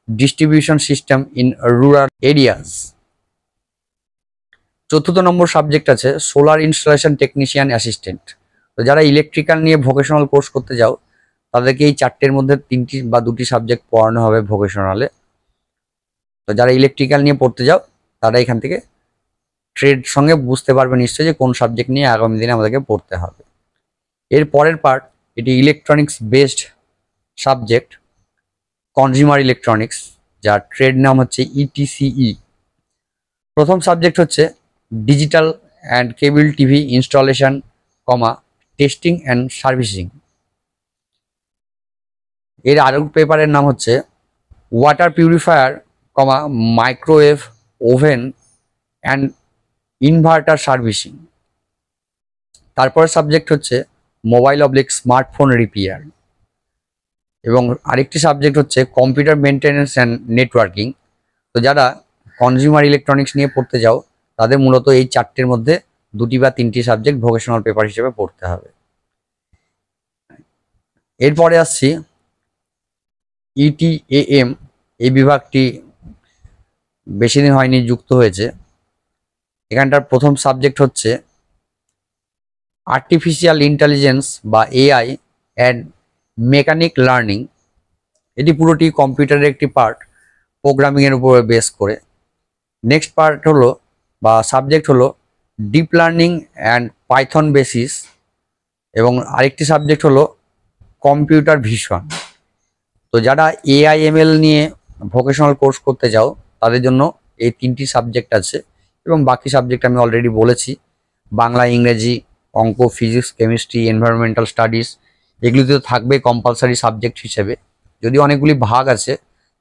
distribution system in rural areas. চতুর্থ নম্বর সাবজেক্ট আছে সোলার ইনস্টলেশন টেকনিশিয়ান অ্যাসিস্ট্যান্ট। তো যারা ইলেকট্রিক্যাল নিয়ে ভোকেশনাল কোর্স করতে যাও, তাদেরকে এই 4টের মধ্যে 3টি বা 2টি সাবজেক্ট পড়ানো হবে ভোকেশনালে। তো যারা ইলেকট্রিক্যাল নিয়ে পড়তে যাও, তারা এখান থেকে ট্রেড সঙ্গে বুঝতে পারবে নিশ্চয়ই যে কোন সাবজেক্ট নিয়ে আগামী দিনে আমাদেরকে পড়তে হবে। এর পরের পার্ট, এটি electronics based subject consumer electronics, যার ট্রেড নাম হচ্ছে ইটিসিই। প্রথম সাবজেক্ট হচ্ছে digital and cable TV installation, testing and servicing. এর আরও পেপারের নাম হচ্ছে water purifier, microwave oven and inverter servicing. তারপরের সাবজেক্ট হচ্ছে মোবাইল অবলিক স্মার্টফোন রিপেয়ার, এবং আরেকটি সাবজেক্ট হচ্ছে কম্পিউটার মেনটেনেন্স অ্যান্ড নেটওয়ার্কিং। তো যারা কনজিউমার ইলেকট্রনিক্স নিয়ে পড়তে যাও, তাদের মূলত এই 4টের মধ্যে 2টি বা 3টি সাবজেক্ট ভোকেশনাল পেপার হিসেবে পড়তে হবে। এরপরে আসছি ইটিএএম। এই বিভাগটি বেশি দিন হয়নি যুক্ত হয়েছে। এখানটার প্রথম সাবজেক্ট হচ্ছে আর্টিফিশিয়াল ইন্টেলিজেন্স বা এআই অ্যান্ড মেকানিক লার্নিং। এটি পুরোটি কম্পিউটারের একটি পার্ট, প্রোগ্রামিংয়ের উপরে বেস করে। নেক্সট পার্ট হলো বা সাবজেক্ট হলো deep learning and Python basis, এবং আরেকটি সাবজেক্ট হলো কম্পিউটার ভিশন। তো যারা এআইএমএল নিয়ে ভোকেশনাল কোর্স করতে যাও, তাদের জন্য এই 3টি সাবজেক্ট আছে, এবং বাকি সাবজেক্ট আমি অলরেডি বলেছি, বাংলা, ইংরেজি, অঙ্ক, ফিজিক্স, কেমিস্ট্রি, এনভায়রনমেন্টাল স্টাডিজ, এগুলিতে তো থাকবে কম্পালসারি সাবজেক্ট হিসেবে। যদি অনেকগুলি ভাগ আছে,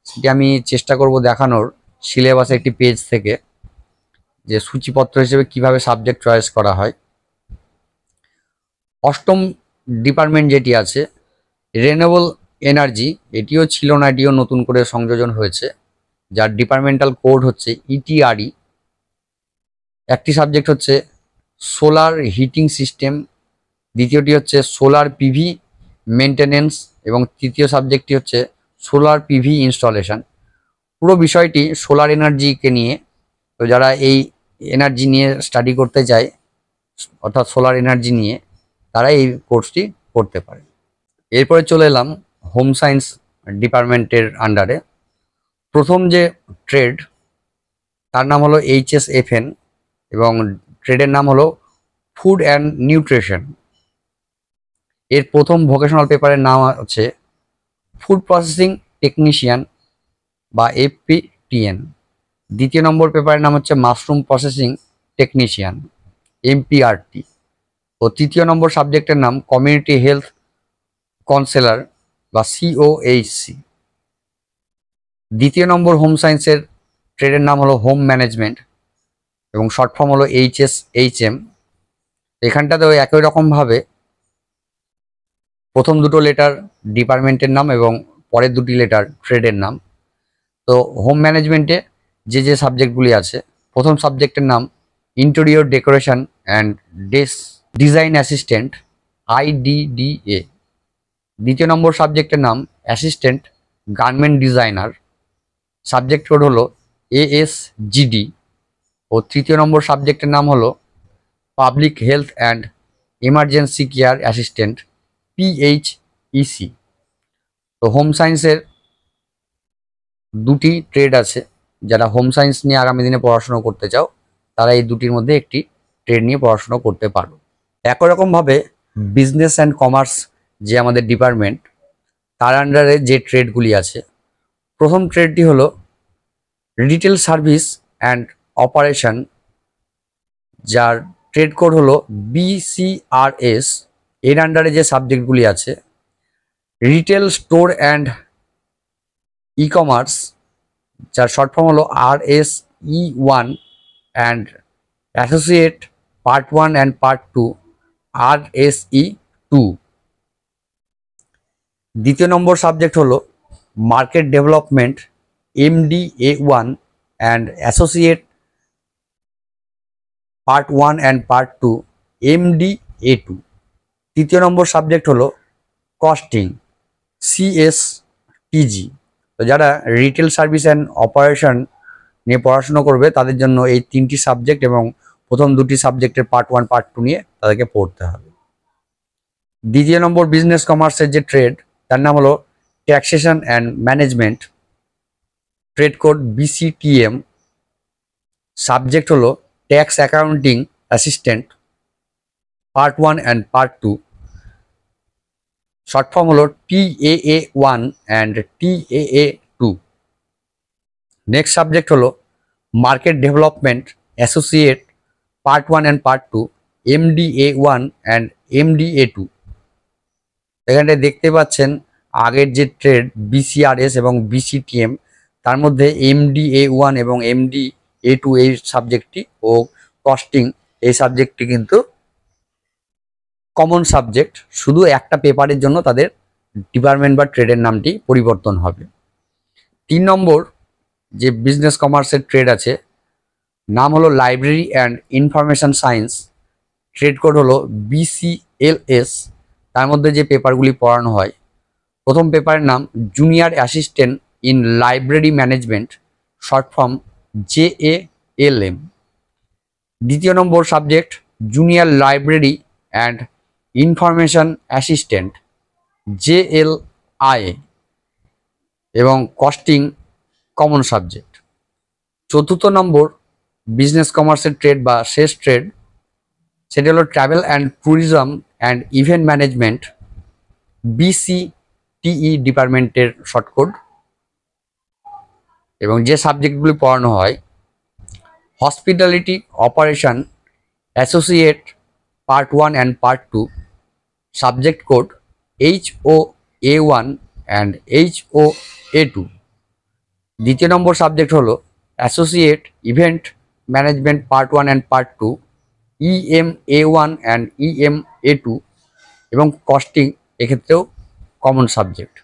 সেটি আমি চেষ্টা করব দেখানোর সিলেবাসে একটি পেজ থেকে, যে সূচিপত্র হিসেবে কিভাবে সাবজেক্ট চয়েস করা হয়। অষ্টম ডিপার্টমেন্ট যেটি আছে রিনিউয়েবল এনার্জি, এটিও ছিল না, এটিও নতুন করে সংযোজন হয়েছে, যার ডিপার্টমেন্টাল কোড হচ্ছে ইটিআরই। একটি সাবজেক্ট হচ্ছে সোলার হিটিং সিস্টেম, দ্বিতীয়টি হচ্ছে সোলার পিভি মেনটেনেন্স, এবং তৃতীয় সাবজেক্টটি হচ্ছে সোলার পিভি ইনস্টলেশন। পুরো বিষয়টি সোলার এনার্জিকে নিয়ে। তো যারা এই এনার্জি নিয়ে স্টাডি করতে চায়, অর্থাৎ সোলার এনার্জি নিয়ে, তারা এই কোর্সটি করতে পারে। এরপরে চলে এলাম হোম সায়েন্স ডিপার্টমেন্টের আন্ডারে। প্রথম যে ট্রেড, তার নাম হলো HSFN, এবং ট্রেডের নাম হলো ফুড অ্যান্ড নিউট্রিশন। এর প্রথম ভোকেশনাল পেপারের নাম আছে ফুড প্রসেসিং টেকনিশিয়ান বা FPTN। দ্বিতীয় নম্বর পেপারের নাম হচ্ছে মাশরুম প্রসেসিং টেকনিশিয়ান, MPRT। ও তৃতীয় নম্বর সাবজেক্টের নাম কমিউনিটি হেলথ কাউন্সেলর বা COHC। দ্বিতীয় নম্বর হোম সায়েন্সের ট্রেডের নাম হলো হোম ম্যানেজমেন্ট এবং শর্ট ফর্ম হলো HSHM। এখানটাতেও একই রকমভাবে প্রথম দুটো লেটার ডিপার্টমেন্টের নাম এবং পরের দুটি লেটার ট্রেডের নাম। তো হোম ম্যানেজমেন্টে যে সাবজেক্টগুলি আছে, প্রথম সাবজেক্টের নাম interior decoration and design assistant IDDA। দ্বিতীয় নম্বর সাবজেক্টের নাম assistant garment designer, subject code হলো ASGD। ও তৃতীয় নম্বর সাবজেক্টের নাম হলো public health and emergency care assistant PHEC। তো হোম সায়েন্সের দুটি ট্রেড আছে, যারা হোম সায়েন্স নিয়ে আগামী দিনে পড়াশোনা করতে চাও তারা এই দুটির মধ্যে একটি ট্রেড নিয়ে পড়াশোনা করতে পারো। একই রকমভাবে বিজনেস অ্যান্ড কমার্স যে আমাদের ডিপার্টমেন্ট, তার আন্ডারে যে ট্রেডগুলি আছে, প্রথম ট্রেডটি হলো রিটেল সার্ভিস অ্যান্ড অপারেশন, যার ট্রেড কোড হলো BCRS। এর আন্ডারে যে সাবজেক্টগুলি আছে retail store and e commerce, যার শর্ট ফর্ম হলো RSE1 and associate part 1 and part 2 RSE2। দ্বিতীয় নম্বর সাবজেক্ট হলো market development MDA1 and associate part 1 and part 2 MDA2। তৃতীয় নম্বর সাবজেক্ট হলো কস্টিং CSTG। তো যারা রিটেল সার্ভিস অ্যান্ড অপারেশন নিয়ে পড়াশোনা করবে তাদের জন্য এই তিনটি সাবজেক্ট এবং প্রথম দুটি সাবজেক্টের পার্ট 1 পার্ট 2 নিয়ে তাদেরকে পড়তে হবে। দ্বিতীয় নম্বর বিজনেস কমার্সের যে ট্রেড, তার নাম হলো taxation and management, trade code BCTM, subject হলো tax accounting assistant part 1 and part 2, short form হলো TAA1 and TAA2। Next subject হলো market development associate part 1 and part 2 MDA1 and MDA2। এখানটায় দেখতে পাচ্ছেন আগের যে ট্রেড BCRS এবং BCTM, তার মধ্যে MDA1 এবং MDA2 এই সাবজেক্টটি ও কস্টিং এই সাবজেক্টটি কিন্তু কমন সাবজেক্ট, শুধু একটা পেপারের জন্য তাদের ডিপার্টমেন্ট বা ট্রেডের নামটি পরিবর্তন হবে। 3 নম্বর যে বিজনেস কমার্সের ট্রেড আছে, নাম হলো library and information science, trade code হলো BCLS। তার মধ্যে যে পেপারগুলি পড়ানো হয়, প্রথম পেপারের নাম junior assistant in library management, short form JALM। দ্বিতীয় নম্বর subject junior library and information assistant JLIA এবং কস্টিং কমন সাবজেক্ট। চতুর্থ নম্বর বিজনেস কমার্সের ট্রেড বা শেষ ট্রেড, সেটা হলো travel and tourism and event management BCTE ডিপার্টমেন্টের শর্ট কোড। এবং যে সাবজেক্টগুলি পড়ানো হয় hospitality operation associate part 1 and part 2, subject code HOA1 and HOA2। দ্বিতীয় নম্বর সাবজেক্ট হলো associate event management part 1 and part 2 EMA1 and EMA2 এবং কস্টিং এক্ষেত্রেও কমন সাবজেক্ট।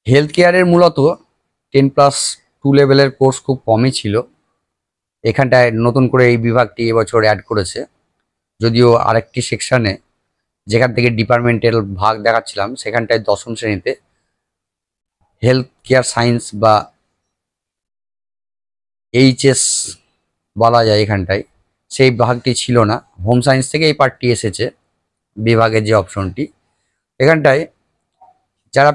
হেলথ কেয়ারের মূলত 10+2 লেভেলের কোর্স খুব কমই ছিল, এখানটায় নতুন করে এই বিভাগটি এবছর অ্যাড করেছে, যদিও আরেকটি সেকশানে যেখান থেকে ডিপার্টমেন্টাল ভাগ দেখাচ্ছিলাম সেখানটায় 10ম শ্রেণীতে হেলথ কেয়ার সায়েন্স বা HS বলা যায়, এখানটায় সেই ভাগটি ছিল না, হোম সায়েন্স থেকে এই পার্টটি এসেছে বিভাগের যে অপশনটি। এখানটায় যারা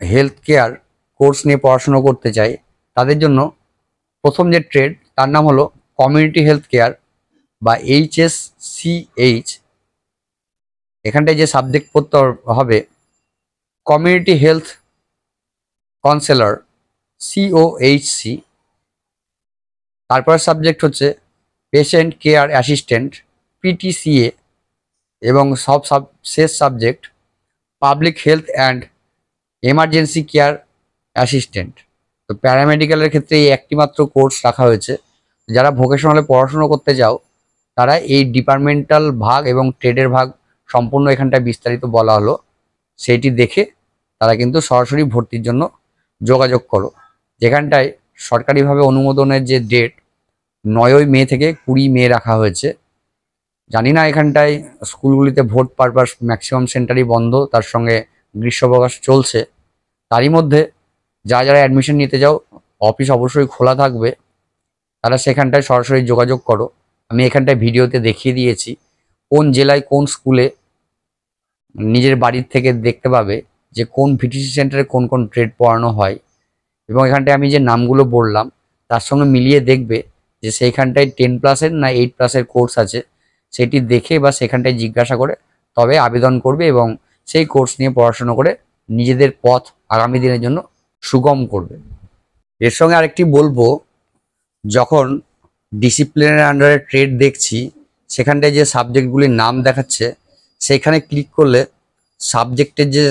হেলথ কেয়ার কোর্স নিয়ে পড়াশুনো করতে চায় তাদের জন্য প্রথম যে ট্রেড, তার নাম হলো কমিউনিটি হেলথ কেয়ার বা HSCH। এখানটায় যে সাবজেক্ট পড়তে হবে কমিউনিটি হেলথ কাউন্সেলর COHC। তারপর সাবজেক্ট হচ্ছে পেশেন্ট কেয়ার অ্যাসিস্ট্যান্ট PTCA। এবং শেষ subject public health and emergency care assistant. তো প্যারামেডিক্যালের ক্ষেত্রে এই একটি মাত্র কোর্স রাখা হয়েছে। যারা ভোকেশনালে পড়াশুনো করতে যাও তারা এই ডিপার্টমেন্টাল ভাগ এবং ট্রেডের ভাগ সম্পূর্ণ এখানটায় বিস্তারিত বলা হলো, সেইটি দেখে তারা কিন্তু সরাসরি ভর্তির জন্য যোগাযোগ করো। যেখানটায় সরকারিভাবে অনুমোদনের যে ডেট 9ই মে থেকে 20 মে রাখা হয়েছে। জানি না এখানটায় স্কুলগুলিতে ভোট পারপাস ম্যাক্সিমাম সেন্টারই বন্ধ, তার সঙ্গে গ্রীষ্মাবকাশ চলছে। তারই মধ্যে যারা অ্যাডমিশন নিতে যাও অফিস অবশ্যই খোলা থাকবে, তারা সেখানটায় সরাসরি যোগাযোগ করো। আমি এখানটায় ভিডিওতে দেখিয়ে দিয়েছি কোন জেলায় কোন স্কুলে নিজের বাড়ির থেকে দেখতে পাবে যে কোন ভিটিসি সেন্টারে কোন কোন ট্রেড পড়ানো হয়, এবং এখানটায় আমি যে নামগুলো বললাম তার সঙ্গে মিলিয়ে দেখবে যে সেইখানটায় 10+এর না 8+এর কোর্স আছে, সেটি দেখে বা সেখানটায় জিজ্ঞাসা করে তবে আবেদন করবে এবং সেই কোর্স নিয়ে পড়াশোনা করে নিজেদের পথ আগামী দিনের জন্য সুগম করবে। এর সঙ্গে আরেকটি বলবো, যখন ডিসিপ্লিনের আন্ডারে ট্রেড দেখছি সেখানটায় যে সাবজেক্টগুলির নাম দেখাচ্ছে সেখানে ক্লিক করলে সাবজেক্টের যে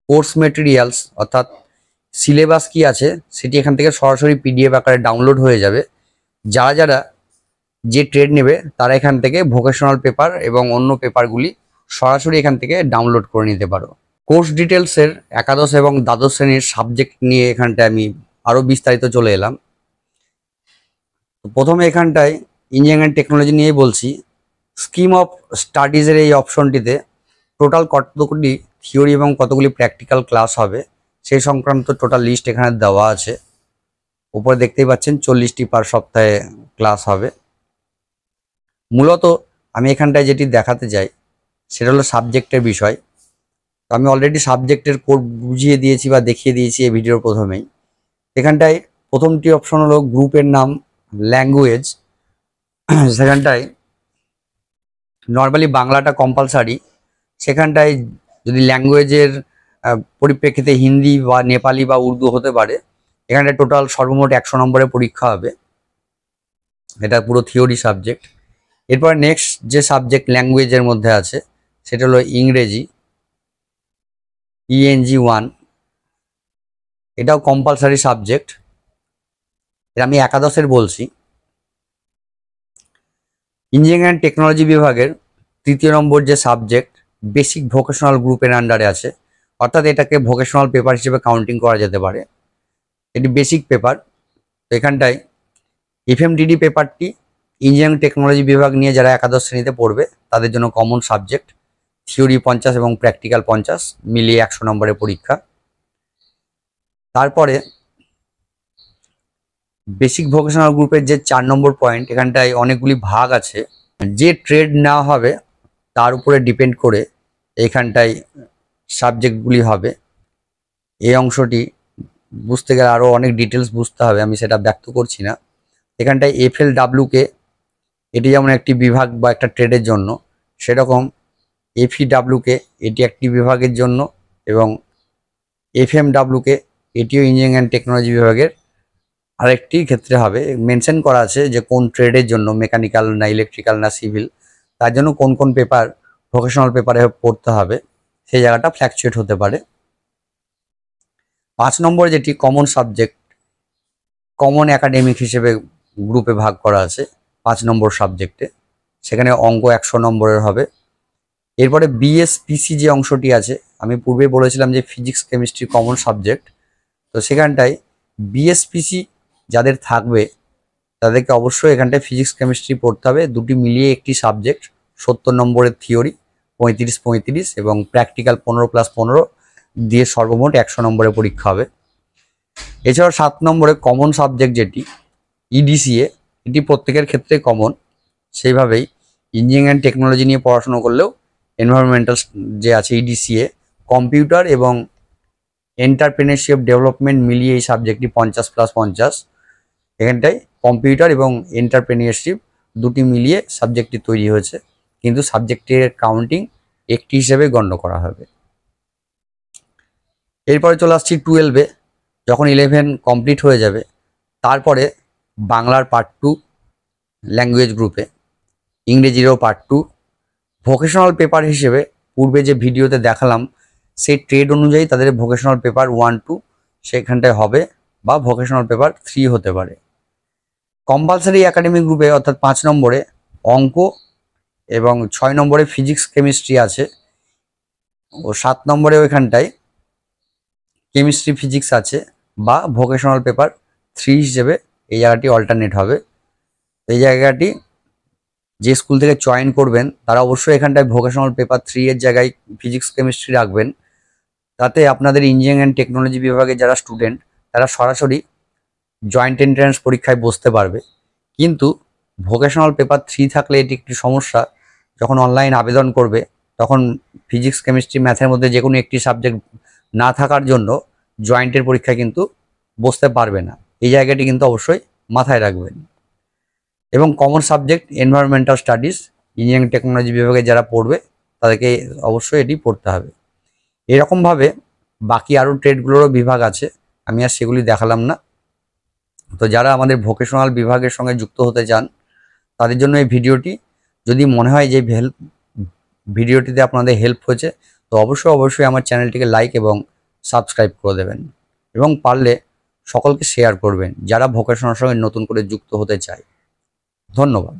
কোর্স মেটেরিয়ালস অর্থাৎ সিলেবাস কি আছে সেটি এখান থেকে সরাসরি পিডিএফ আকারে ডাউনলোড হয়ে যাবে। যারা যে ট্রেড নেবে তারা এখান থেকে ভোকেশনাল পেপার এবং অন্য পেপারগুলি সরাসরি এখান থেকে ডাউনলোড করে নিতে পারো। কোর্স ডিটেলসের একাদশ এবং দ্বাদশ শ্রেণীর সাবজেক্ট নিয়ে এখানটায় আমি আরও বিস্তারিত চলে এলাম। প্রথমে এখানটায় ইঞ্জিনিয়ারিং টেকনোলজি নিয়েই বলছি। স্কিম অফ স্টাডিজের এই অপশনটিতে টোটাল কতগুলি থিওরি এবং কতগুলি প্র্যাকটিক্যাল ক্লাস হবে সেই সংক্রান্ত টোটাল লিস্ট এখানে দেওয়া আছে। উপরে দেখতেই পাচ্ছেন 40টি পার সপ্তাহে ক্লাস হবে। মূলত আমি এখানটায় যেটি দেখাতে চাই সেটা হলো সাবজেক্টের বিষয়। তো আমি অলরেডি সাবজেক্টের কোড বুঝিয়ে দিয়েছি বা দেখিয়ে দিয়েছি এই ভিডিওর প্রথমেই। এখানটায় প্রথমটি অপশন হলো গ্রুপের নাম ল্যাঙ্গুয়েজ। সেখানটায় নর্মালি বাংলাটা কম্পালসারি, সেখানটায় যদি ল্যাঙ্গুয়েজের পরিপ্রেক্ষিতে হিন্দি বা নেপালি বা উর্দু হতে পারে। এখানটায় টোটাল সর্বমোট 100 নম্বরের পরীক্ষা হবে, এটা পুরো থিওরি সাবজেক্ট। এরপর নেক্সট যে সাবজেক্ট ল্যাঙ্গুয়েজের মধ্যে আছে সেটা হলো ইংরেজি, ENG 1, এটাও কম্পালসারি সাবজেক্ট। এটা আমি একাদশের বলছি। ইঞ্জিনিয়ারিং টেকনোলজি বিভাগের 3য় নম্বর যে সাবজেক্ট বেসিক ভোকেশনাল গ্রুপের আন্ডারে আছে, অর্থাৎ এটাকে ভোকেশনাল পেপার হিসেবে কাউন্টিং করা যেতে পারে। এটি বেসিক পেপার। তো এখানটায় FMDD পেপারটি ইঞ্জিনিয়ারিং টেকনোলজি বিভাগ নিয়ে যারা একাদশ শ্রেণীতে পড়বে তাদের জন্য কমন সাবজেক্ট। থিওরি 50 এবং প্র্যাকটিক্যাল 50 মিলিয়ে 100 নম্বরের পরীক্ষা। তারপরে বেসিক ভোকেশনাল গ্রুপের যে 4 নম্বর পয়েন্ট, এখানটায় অনেকগুলি ভাগ আছে। যে ট্রেড নেওয়া হবে তার উপরে ডিপেন্ড করে এইখানটায় সাবজেক্টগুলি হবে। এই অংশটি বুঝতে গেলে আরও অনেক ডিটেলস বুঝতে হবে, আমি সেটা ব্যক্ত করছি না। এখানটায় FLWK এটি যেমন একটি বিভাগ বা একটা ট্রেডের জন্য, সেরকম FEWK এটি একটি বিভাগের জন্য, এবং FMWK এটিও ইঞ্জিনিয়ারিং টেকনোলজি বিভাগের আরেকটি ক্ষেত্রে হবে। মেনশন করা আছে যে কোন ট্রেডের জন্য, মেকানিক্যাল না ইলেকট্রিক্যাল না সিভিল, তার জন্য কোন কোন পেপার ভোকেশনাল পেপারে পড়তে হবে, সেই জায়গাটা ফ্ল্যাকচুয়েট হতে পারে। 5 নম্বর যেটি কমন সাবজেক্ট, কমন একাডেমিক হিসেবে গ্রুপে ভাগ করা আছে 5 নম্বর সাবজেক্টে, সেখানে অঙ্ক 100 নম্বরের হবে। এরপরে BSPC যে অংশটি আছে, আমি পূর্বে বলেছিলাম যে ফিজিক্স কেমিস্ট্রি কমন সাবজেক্ট। তো সেখানটায় BSPC যাদের থাকবে তাদেরকে অবশ্যই এখানটায় ফিজিক্স কেমিস্ট্রি পড়তে হবে। দুটি মিলিয়ে একটি সাবজেক্ট, 70 নম্বরের থিওরি 35 এবং প্র্যাকটিক্যাল 15+15 দিয়ে সর্বমোট 100 নম্বরের পরীক্ষা হবে। এছাড়াও 7 নম্বরে কমন সাবজেক্ট যেটি EDCA, এটি প্রত্যেকের ক্ষেত্রে কমন। সেইভাবেই ইঞ্জিনিয়ারিং টেকনোলজি নিয়ে পড়াশোনা করলেও এনভায়রনমেন্টাল যে আছে EDCA, কম্পিউটার এবং এন্টারপ্রেনারশিপ ডেভেলপমেন্ট মিলিয়ে এই সাবজেক্টটি 50+50। এখানটায় কম্পিউটার এবং এন্টারপ্রেনিয়ারশিপ দুটি মিলিয়ে সাবজেক্টটি তৈরি হয়েছে, কিন্তু সাবজেক্টের কাউন্টিং একটি হিসেবে গণ্য করা হবে। এরপরে চলে আসছি 12-এ। যখন 11 কমপ্লিট হয়ে যাবে তারপরে বাংলার পার্ট 2 ল্যাঙ্গুয়েজ গ্রুপে, ইংরেজিরও পার্ট 2, ভোকেশনাল পেপার হিসেবে পূর্বে যে ভিডিওতে দেখালাম সেই ট্রেড অনুযায়ী তাদের ভোকেশনাল পেপার 1-2 সেখানটায় হবে বা ভোকেশনাল পেপার 3 হতে পারে। কম্পালসারি একাডেমিক গ্রুপে অর্থাৎ 5 নম্বরে অঙ্ক এবং 6 নম্বরে ফিজিক্স কেমিস্ট্রি আছে ও 7 নম্বরে ওইখানটায় কেমিস্ট্রি ফিজিক্স আছে বা ভোকেশনাল পেপার 3 হিসেবে এই জায়গাটি অল্টারনেট হবে। এই জায়গাটি যে স্কুল থেকে চয়েন করবেন তারা অবশ্যই এখানটায় ভোকেশনাল পেপার 3 এর জায়গায় ফিজিক্স কেমিস্ট্রি রাখবেন, তাতে আপনাদের ইঞ্জিনিয়ারিং অ্যান্ড টেকনোলজি বিভাগের যারা স্টুডেন্ট তারা সরাসরি জয়েন্ট এন্ট্রান্স পরীক্ষায় বসতে পারবে। কিন্তু ভোকেশনাল পেপার 3 থাকলে এটি একটি সমস্যা, যখন অনলাইন আবেদন করবে তখন ফিজিক্স কেমিস্ট্রি ম্যাথের মধ্যে যে কোনো একটি সাবজেক্ট না থাকার জন্য জয়েন্টের পরীক্ষায় কিন্তু বসতে পারবে না। এই জায়গাটি কিন্তু অবশ্যই মাথায় রাখবেন। এবং common subject environmental studies engineering technology বিভাগে যারা পড়বে তাদেরকে অবশ্যই এটি পড়তে হবে। এরকমভাবে বাকি আরও ট্রেডগুলোরও বিভাগ আছে, আমি আর সেগুলি দেখালাম না। তো যারা আমাদের ভোকেশনাল বিভাগের সঙ্গে যুক্ত হতে চান তাদের জন্য এই ভিডিওটি, যদি মনে হয় যে ভিডিওটিতে আপনাদের হেল্প হয়েছে তো অবশ্যই আমার চ্যানেলটিকে লাইক এবং সাবস্ক্রাইব করে দেবেন এবং পারলে সকলকে শেয়ার করবেন যারা ভোকেশনাল সঙ্গে নতুন করে যুক্ত হতে চায়। ধন্যবাদ।